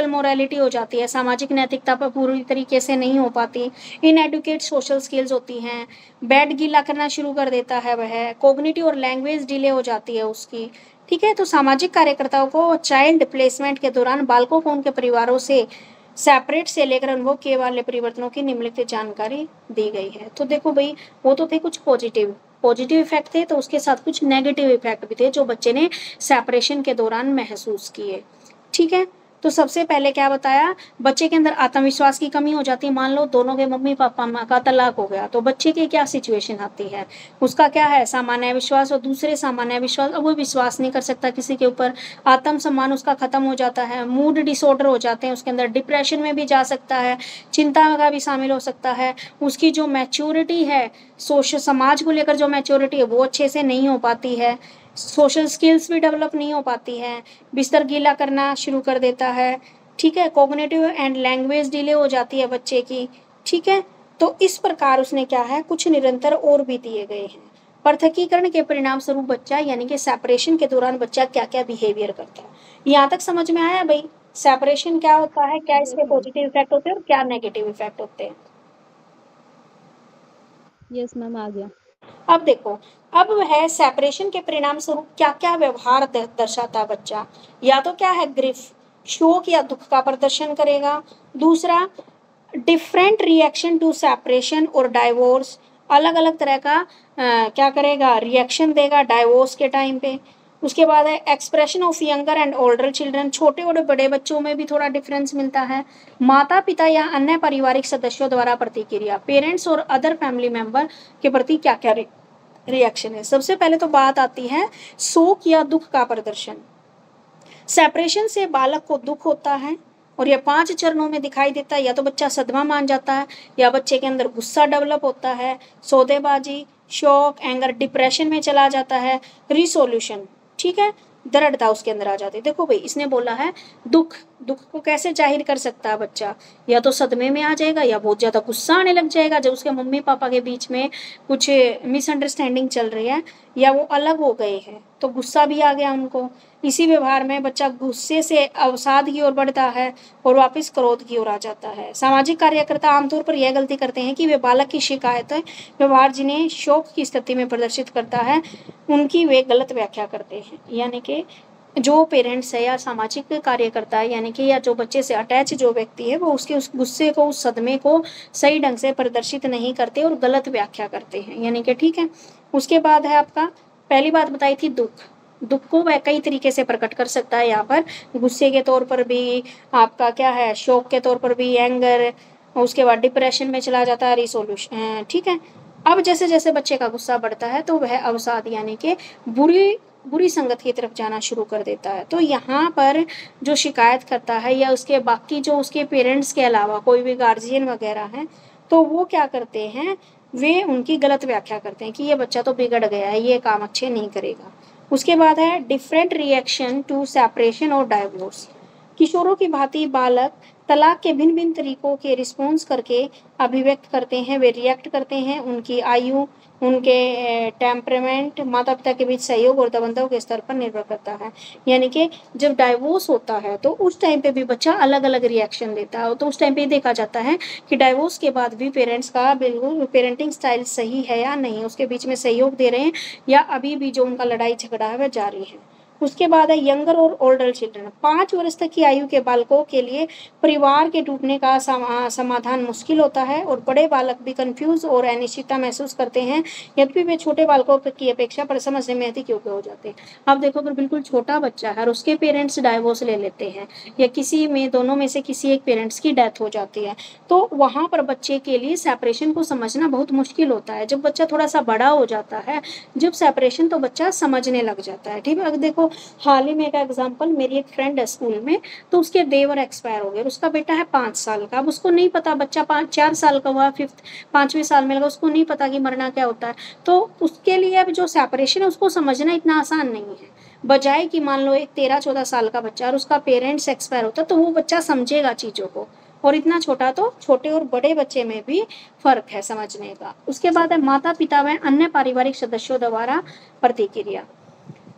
मोरालिटी हो जाती है, सामाजिक नैतिकता पर पूरी तरीके से नहीं हो पाती, इनएडुकेट सोशल स्किल्स होती हैं, बैड गीला करना शुरू कर देता है वह, कोग्निटिव और लैंग्वेज डिले हो जाती है उसकी। ठीक है, तो सामाजिक कार्यकर्ताओं को चाइल्ड प्लेसमेंट के दौरान बालकों को उनके परिवारों से सेपरेट से लेकर अनुभव किए वाले परिवर्तनों की निम्नलिखित जानकारी दी गई है। तो देखो भाई, वो तो थे कुछ पॉजिटिव इफेक्ट थे, तो उसके साथ कुछ नेगेटिव इफेक्ट भी थे जो बच्चे ने सेपरेशन के दौरान महसूस किए। ठीक है, तो सबसे पहले क्या बताया, बच्चे के अंदर आत्मविश्वास की कमी हो जाती है। मान लो दोनों के मम्मी पापा का तलाक हो गया, तो बच्चे की क्या सिचुएशन आती है, उसका क्या है, सामान्य विश्वास और दूसरे सामान्य विश्वास, अब वो विश्वास नहीं कर सकता किसी के ऊपर, आत्मसम्मान उसका खत्म हो जाता है, मूड डिसऑर्डर हो जाते हैं उसके अंदर, डिप्रेशन में भी जा सकता है, चिंता का भी शामिल हो सकता है, उसकी जो मैच्योरिटी है, सोशल समाज को लेकर जो मैच्योरिटी है वो अच्छे से नहीं हो पाती है, सोशल स्किल्स भी डेवलप नहीं हो पाती हैं, बिस्तर गीला करना शुरू कर देता है। ठीक है, कॉग्निटिव एंड लैंग्वेज डिले हो जाती है बच्चे की। ठीक है, तो इस प्रकार उसने क्या है, कुछ निरंतर और भी दिए गए हैं। पृथकीकरण के परिणाम स्वरूप बच्चा, यानी कि सेपरेशन के दौरान बच्चा क्या क्या बिहेवियर करता है, यहाँ तक समझ में आया भाई, सेपरेशन क्या होता है, क्या इसके पॉजिटिव इफेक्ट होते हैं और क्या नेगेटिव इफेक्ट होते हैं। यस मैम, आ गया। अब देखो, अब वह सेपरेशन के परिणाम स्वरूप क्या क्या व्यवहार दर्शाता है बच्चा, या तो क्या है, ग्रिफ, शोक या दुख का प्रदर्शन करेगा। दूसरा, डिफरेंट रिएक्शन टू सेपरेशन और डाइवोर्स, अलग अलग तरह का क्या करेगा, रिएक्शन देगा डाइवोर्स के टाइम पे। उसके बाद है expression of younger and older children, छोटे और बड़े बच्चों में भी थोड़ा डिफरेंस मिलता है। माता पिता या अन्य पारिवारिक सदस्यों द्वारा प्रतिक्रिया, पेरेंट्स और अदर फैमिली मेंबर के प्रति क्या क्या रिएक्शन है। सबसे पहले तो बात आती है शोक या दुख का प्रदर्शन। सेपरेशन से बालक को दुख होता है और यह 5 चरणों में दिखाई देता है। या तो बच्चा सदमा मान जाता है, या बच्चे के अंदर गुस्सा डेवलप होता है, सौदेबाजी, शॉक, एंगर, डिप्रेशन में चला जाता है, रिसोल्यूशन, ठीक है, दृढ़ता उसके अंदर आ जाती है। देखो भाई, इसने बोला है दुख, दुख को कैसे जाहिर कर सकता है बच्चा, या तो सदमे में आ जाएगा या बहुत ज्यादा गुस्सा आने लग जाएगा जब उसके मम्मी पापा के बीच में कुछ मिसअंडरस्टैंडिंग चल रही है या वो अलग हो गए हैं तो गुस्सा भी आ गया उनको। इसी व्यवहार में बच्चा गुस्से से अवसाद की ओर बढ़ता है और वापस क्रोध की ओर आ जाता है। सामाजिक कार्यकर्ता आमतौर पर यह गलती करते हैं कि वे बालक की शिकायतें, व्यवहार जिन्हें शोक की स्थिति में प्रदर्शित करता है, उनकी वे गलत व्याख्या करते हैं। यानी कि जो पेरेंट्स है या सामाजिक कार्यकर्ता है, यानी कि या जो बच्चे से अटैच जो व्यक्ति है, वो उसके उस गुस्से को, उस सदमे को सही ढंग से प्रदर्शित नहीं करते और गलत व्याख्या करते हैं, यानी कि ठीक है। उसके बाद है आपका, पहली बात बताई थी दुख, दुख को वह कई तरीके से प्रकट कर सकता है। यहाँ पर गुस्से के तौर पर भी, आपका क्या है, शोक के तौर पर भी, एंगर, उसके बाद डिप्रेशन में चला जाता है, रिसोल्यूशन, ठीक है। अब जैसे जैसे बच्चे का गुस्सा बढ़ता है तो वह अवसाद यानी कि बुरी बुरी संगत की तरफ जाना शुरू कर देता है। तो यहाँ पर जो शिकायत करता है या उसके बाकी जो उसके पेरेंट्स के अलावा कोई भी गार्जियन वगैरह हैं, तो वो क्या करते हैं, वे उनकी गलत व्याख्या करते हैं कि ये बच्चा तो बिगड़ गया है, ये काम अच्छे नहीं करेगा। उसके बाद है डिफरेंट रिएक्शन टू सेपरेशन और डाइवोर्स। किशोरों की भांति बालक तलाक के भिन्न भिन्न तरीकों के रिस्पॉन्स करके अभिव्यक्त करते हैं, वे रिएक्ट करते हैं। उनकी आयु, उनके टेम्परामेंट, माता पिता के बीच सहयोग और दबंधों के स्तर पर निर्भर करता है। यानी कि जब डाइवोर्स होता है तो उस टाइम पे भी बच्चा अलग अलग रिएक्शन देता है। तो उस टाइम पे देखा जाता है कि डाइवोर्स के बाद भी पेरेंट्स का बिल्कुल पेरेंटिंग स्टाइल सही है या नहीं, उसके बीच में सहयोग दे रहे हैं या अभी भी जो उनका लड़ाई झगड़ा है वह जारी है। उसके बाद है यंगर और ओल्डर चिल्ड्रन। 5 वर्ष तक की आयु के बालकों के लिए परिवार के टूटने का समाधान मुश्किल होता है और बड़े बालक भी कंफ्यूज और अनिश्चितता महसूस करते हैं, यद्यपि वे छोटे बालकों की अपेक्षा पर समझने में अधिक योग्य हो जाते हैं। अब देखो, अगर बिल्कुल छोटा बच्चा है और उसके पेरेंट्स डाइवोर्स ले लेते हैं या किसी में दोनों में से किसी एक पेरेंट्स की डेथ हो जाती है, तो वहाँ पर बच्चे के लिए सेपरेशन को समझना बहुत मुश्किल होता है। जब बच्चा थोड़ा सा बड़ा हो जाता है, जब सेपरेशन, तो बच्चा समझने लग जाता है, ठीक है। अगर देखो, हाल ही में एक एग्जांपल, मेरी एक फ्रेंड है स्कूल में, तो उसके देवर एक्सपायर हो गए, उसका बेटा है 5 साल का। अब उसको नहीं पता, बच्चा 4 साल का हुआ, 5वें साल में लगा, उसको नहीं पता कि मरना क्या होता है। तो उसके लिए अब जो सेपरेशन है उसको समझना इतना आसान नहीं है। बजाय कि मान लो एक 13-14 साल का बच्चा और उसका पेरेंट्स एक्सपायर होता, तो वो बच्चा समझेगा चीज़ों को। और इतना छोटा तो छोटे और बड़े बच्चे में भी फर्क है समझने का। उसके बाद है माता पिता व अन्य पारिवारिक सदस्यों द्वारा प्रतिक्रिया।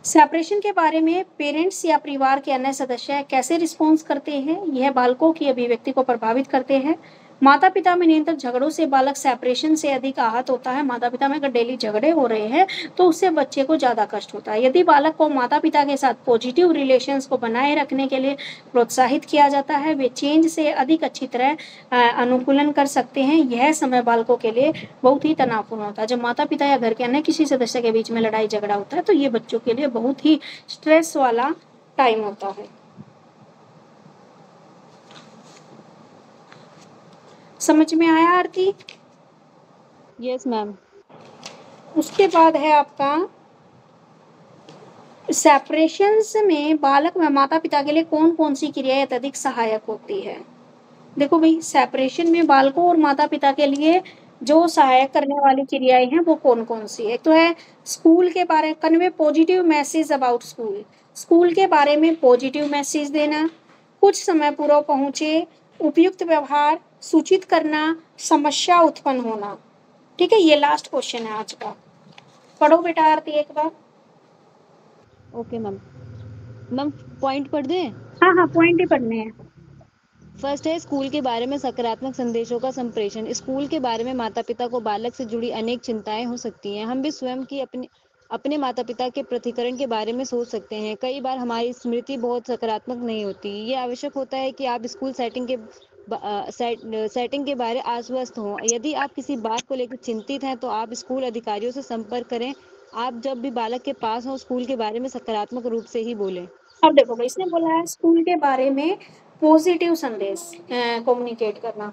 सेपरेशन के बारे में पेरेंट्स या परिवार के अन्य सदस्य कैसे रिस्पॉन्स करते हैं, यह बालकों की अभिव्यक्ति को प्रभावित करते हैं। माता पिता में निरंतर झगड़ों से बालक सेपरेशन से अधिक आहत होता है। माता पिता में अगर डेली झगड़े हो रहे हैं तो उससे बच्चे को ज़्यादा कष्ट होता है। यदि बालक को माता पिता के साथ पॉजिटिव रिलेशंस को बनाए रखने के लिए प्रोत्साहित किया जाता है, वे चेंज से अधिक अच्छी तरह अनुकूलन कर सकते हैं। यह समय बालकों के लिए बहुत ही तनावपूर्ण होता है। जब माता पिता या घर के अन्य किसी सदस्य के बीच में लड़ाई झगड़ा होता है तो ये बच्चों के लिए बहुत ही स्ट्रेस वाला टाइम होता है। समझ में आया आरती? Yes ma'am. उसके बाद है आपका सेपरेशंस में बालक व माता पिता के लिए कौन कौन सी क्रियाएं अत्यधिक सहायक होती है। देखो भाई, सेपरेशन में बालकों और माता पिता के लिए जो सहायक करने वाली क्रियाएं हैं वो कौन कौन सी है। एक तो है स्कूल के बारे में, convey positive message about school, school के बारे में पॉजिटिव मैसेज देना, कुछ समय पूर्व पहुंचे, उपयुक्त व्यवहार, सूचित करना, समस्या उत्पन्न होना। ठीक है, ये लास्ट क्वेश्चन है आज का। पढ़ो बेटा आरती एक बार। Okay ma'am. मैम पॉइंट पढ़ दें? हाँ हाँ, पॉइंट ही पढ़ने हैं। फर्स्ट है स्कूल के बारे में सकारात्मक संदेशों का संप्रेषण। स्कूल के बारे में माता पिता को बालक से जुड़ी अनेक चिंताएं हो सकती हैं। हम भी स्वयं की अपने माता पिता के प्रतिकरण के बारे में सोच सकते हैं। कई बार हमारी स्मृति बहुत सकारात्मक नहीं होती। ये आवश्यक होता है कि आप स्कूल सेटिंग के बारे आश्वस्त हों। यदि आप किसी बात को लेकर चिंतित हैं तो आप स्कूल अधिकारियों से संपर्क करें। आप जब भी बालक के पास हो स्कूल के बारे में सकारात्मक रूप से ही बोलें। अब देखो भाई, इसने बोला है स्कूल के बारे में पॉजिटिव संदेश कम्युनिकेट करना।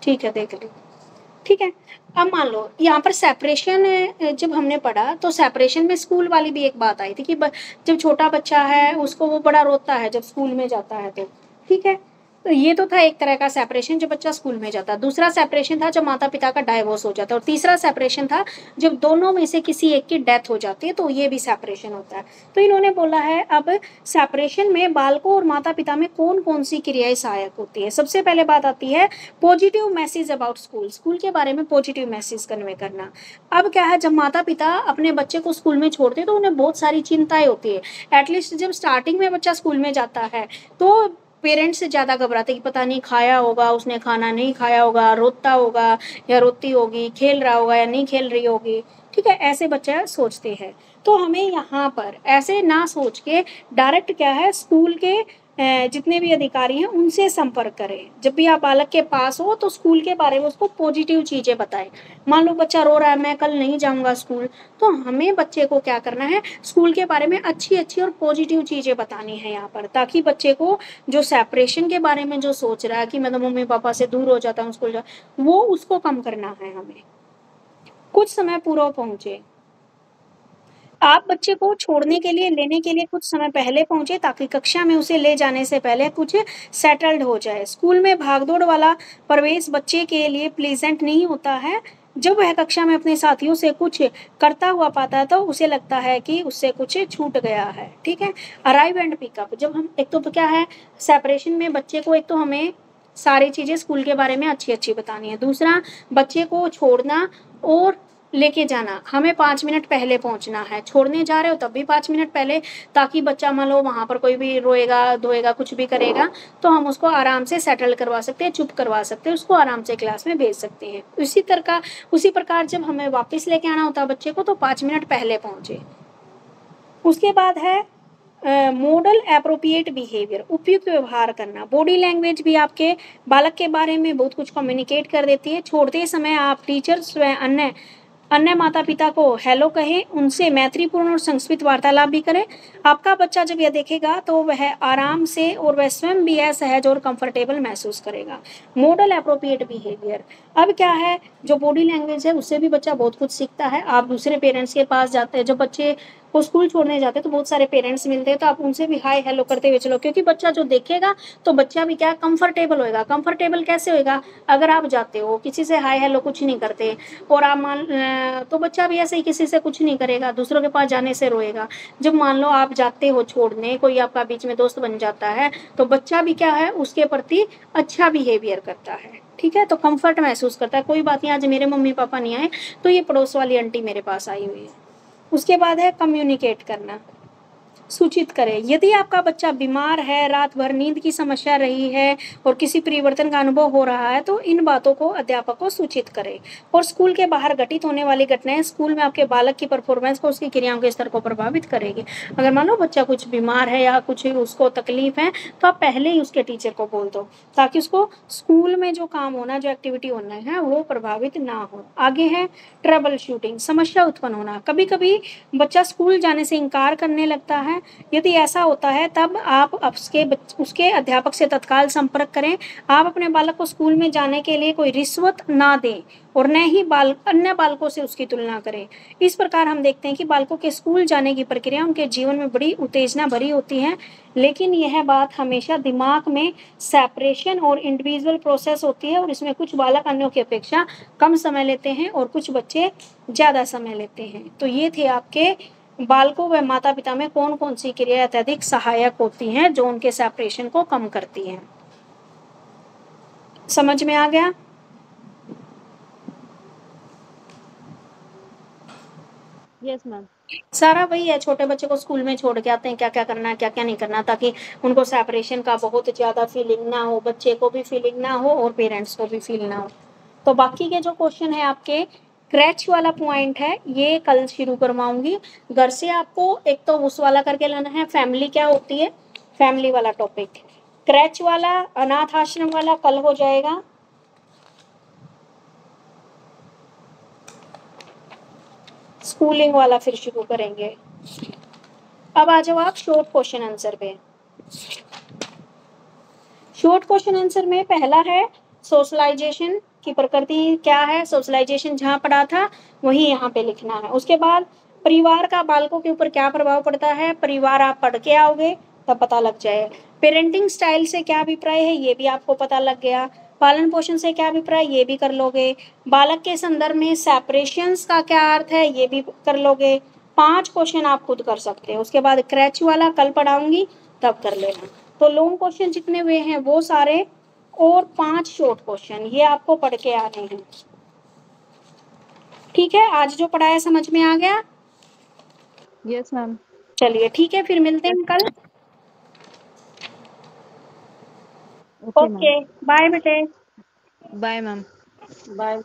ठीक है, देख ली। ठीक है, अब मान लो यहाँ पर सेपरेशन जब हमने पढ़ा तो सेपरेशन में स्कूल वाली भी एक बात आई थी कि जब छोटा बच्चा है उसको वो बड़ा रोता है जब स्कूल में जाता है तो। ठीक है, तो ये तो था एक तरह का सेपरेशन जब बच्चा स्कूल में जाता। दूसरा सेपरेशन था जब माता पिता का डाइवोर्स हो जाता है, और तीसरा सेपरेशन था जब दोनों में से किसी एक की डेथ हो जाती है, तो ये भी सेपरेशन होता है। तो इन्होंने बोला है अब सेपरेशन में बालकों और माता पिता में कौन कौन सी क्रियाएं सहायक होती है। सबसे पहले बात आती है positive message about school, school के बारे में पॉजिटिव मैसेज कन्वे करना। अब क्या है, जब माता पिता अपने बच्चे को स्कूल में छोड़ते हैं तो उन्हें बहुत सारी चिंताएं होती है। एटलीस्ट जब स्टार्टिंग में बच्चा स्कूल में जाता है तो पेरेंट्स से ज़्यादा घबराते कि पता नहीं खाया होगा उसने, खाना नहीं खाया होगा, रोता होगा या रोती होगी, खेल रहा होगा या नहीं खेल रही होगी। ठीक है, ऐसे बच्चे सोचते हैं। तो हमें यहाँ पर ऐसे ना सोच के डायरेक्ट क्या है, स्कूल के जितने भी अधिकारी हैं उनसे संपर्क करें। जब भी आप बालक के पास हो तो स्कूल के बारे में उसको पॉजिटिव चीज़ें बताएं। मान लो बच्चा रो रहा है मैं कल नहीं जाऊँगा स्कूल, तो हमें बच्चे को क्या करना है, स्कूल के बारे में अच्छी अच्छी और पॉजिटिव चीज़ें बतानी है यहाँ पर, ताकि बच्चे को जो सेपरेशन के बारे में जो सोच रहा है कि मैं तो मम्मी पापा से दूर हो जाता हूँ स्कूल जा, वो उसको कम करना है हमें। कुछ समय पूर्व पहुँचे, आप बच्चे को छोड़ने के लिए लेने के लिए कुछ समय पहले पहुंचे ताकि कक्षा में उसे ले जाने से पहले कुछ सेटल्ड हो जाए। स्कूल में भागदौड़ वाला प्रवेश बच्चे के लिए प्लीजेंट नहीं होता है। जब वह कक्षा में अपने साथियों से कुछ करता हुआ पाता है तो उसे लगता है कि उससे कुछ छूट गया है। ठीक है, अराइव एंड पिकअप, जब हम एक तो क्या है सेपरेशन में बच्चे को एक तो हमें सारी चीज़ें स्कूल के बारे में अच्छी अच्छी बतानी है। दूसरा, बच्चे को छोड़ना और लेके जाना, हमें 5 मिनट पहले पहुंचना है। छोड़ने जा रहे हो तब भी 5 मिनट पहले, ताकि बच्चा मान लो वहाँ पर कोई भी रोएगा धोएगा कुछ भी करेगा तो हम उसको आराम से सेटल करवा सकते हैं, चुप करवा सकते हैं, उसको आराम से क्लास में भेज सकते हैं। उसी प्रकार जब हमें वापस लेके आना होता है बच्चे को तो 5 मिनट पहले पहुंचे। उसके बाद है मॉडल एप्रोप्रिएट बिहेवियर, उपयुक्त व्यवहार करना। बॉडी लैंग्वेज भी आपके बालक के बारे में बहुत कुछ कम्युनिकेट कर देती है। छोड़ते समय आप टीचर्स व अन्य माता पिता को हेलो कहें, उनसे मैत्रीपूर्ण और संस्कृत वार्तालाप भी करें। आपका बच्चा जब यह देखेगा तो वह आराम से और वह स्वयं भी सहज और कंफर्टेबल महसूस करेगा। मॉडल एप्रोप्रिएट बिहेवियर, अब क्या है जो बॉडी लैंग्वेज है उससे भी बच्चा बहुत कुछ सीखता है। आप दूसरे पेरेंट्स के पास जाते हैं, जब बच्चे को स्कूल छोड़ने जाते हैं तो बहुत सारे पेरेंट्स मिलते हैं, तो आप उनसे भी हाय हेलो करते हुए चलो, क्योंकि बच्चा जो देखेगा तो बच्चा भी क्या कंफर्टेबल होएगा। कंफर्टेबल कैसे होएगा, अगर आप जाते हो किसी से हाय हेलो कुछ नहीं करते और आप तो बच्चा भी ऐसे ही किसी से कुछ नहीं करेगा, दूसरों के पास जाने से रोएगा। जब मान लो आप जाते हो छोड़ने, कोई आपका बीच में दोस्त बन जाता है तो बच्चा भी क्या है उसके प्रति अच्छा बिहेवियर करता है। ठीक है, तो कंफर्ट महसूस करता है, कोई बात नहीं आज मेरे मम्मी पापा नहीं आए तो ये पड़ोस वाली आंटी मेरे पास आई हुई है। उसके बाद है कम्युनिकेट करना, सूचित करें। यदि आपका बच्चा बीमार है, रात भर नींद की समस्या रही है और किसी परिवर्तन का अनुभव हो रहा है तो इन बातों को अध्यापक को सूचित करें। और स्कूल के बाहर घटित होने वाली घटनाएं स्कूल में आपके बालक की परफॉर्मेंस को, उसकी क्रियाओं के स्तर को प्रभावित करेगी। अगर मान लो बच्चा कुछ बीमार है या कुछ उसको तकलीफ है तो आप पहले ही उसके टीचर को बोल दो, ताकि उसको स्कूल में जो काम होना, जो एक्टिविटी होना है वो प्रभावित ना हो। आगे है ट्रबल शूटिंग, समस्या उत्पन्न होना। कभी कभी बच्चा स्कूल जाने से इनकार करने लगता है। यदि ऐसा होता है तब आप उसके अध्यापक से तत्काल संपर्क करें। आप अपने बालक को स्कूल में जाने के लिए कोई रिश्वत ना दें और न ही अन्य बालकों से उसकी तुलना करें। इस प्रकार हम देखते हैं कि बालकों के स्कूल जाने की प्रक्रिया उनके जीवन में बड़ी उत्तेजना भरी होती है, लेकिन यह बात हमेशा दिमाग में सेपरेशन और इंडिविजुअल प्रोसेस होती है, और इसमें कुछ बालक अन्यों की अपेक्षा कम समय लेते हैं और कुछ बच्चे ज़्यादा समय लेते हैं। तो ये थे आपके बालकों व माता पिता में कौन कौन सी क्रियाएं अत्यधिक सहायक होती हैं जो उनके सेपरेशन को कम करती हैं। समझ में आ गया? Yes ma'am. सारा वही है, छोटे बच्चे को स्कूल में छोड़ के आते हैं, क्या क्या करना है क्या क्या नहीं करना, ताकि उनको सेपरेशन का बहुत ज़्यादा फीलिंग ना हो, बच्चे को भी फीलिंग ना हो और पेरेंट्स को भी फील ना हो। तो बाकी के जो क्वेश्चन है आपके क्रैच वाला पॉइंट है ये कल शुरू करवाऊंगी। घर से आपको एक तो उस वाला करके लाना है, फैमिली क्या होती है, फैमिली वाला टॉपिक। क्रैच वाला अनाथ आश्रम वाला कल हो जाएगा। स्कूलिंग वाला फिर शुरू करेंगे। अब आ जाओ आप शॉर्ट क्वेश्चन आंसर पे। शॉर्ट क्वेश्चन आंसर में पहला है सोशलाइजेशन की प्रकृति क्या है। सोशलाइजेशन जहाँ पढ़ा था वही यहाँ पे लिखना है। उसके बाद परिवार का बालकों के ऊपर क्या प्रभाव पड़ता है, परिवार आप पढ़ के आओगे तब पता लग जाए। पेरेंटिंग स्टाइल से क्या अभिप्राय है ये भी आपको पता लग गया। पालन पोषण से क्या अभिप्राय ये भी कर लोगे। बालक के संदर्भ में सेपरेशंस का क्या अर्थ है ये भी कर लोगे। 5 क्वेश्चन आप खुद कर सकते हैं। उसके बाद क्रैच वाला कल पढ़ाऊंगी तब कर लेना। तो लॉन्ग क्वेश्चन जितने हुए हैं वो सारे और 5 शॉर्ट क्वेश्चन ये आपको पढ़ के आने हैं। ठीक है, आज जो पढ़ाया समझ में आ गया? Yes ma'am. चलिए ठीक है, फिर मिलते हैं कल। Okay ma'am. ओके, बाय बेटे। Bye ma'am. बाय।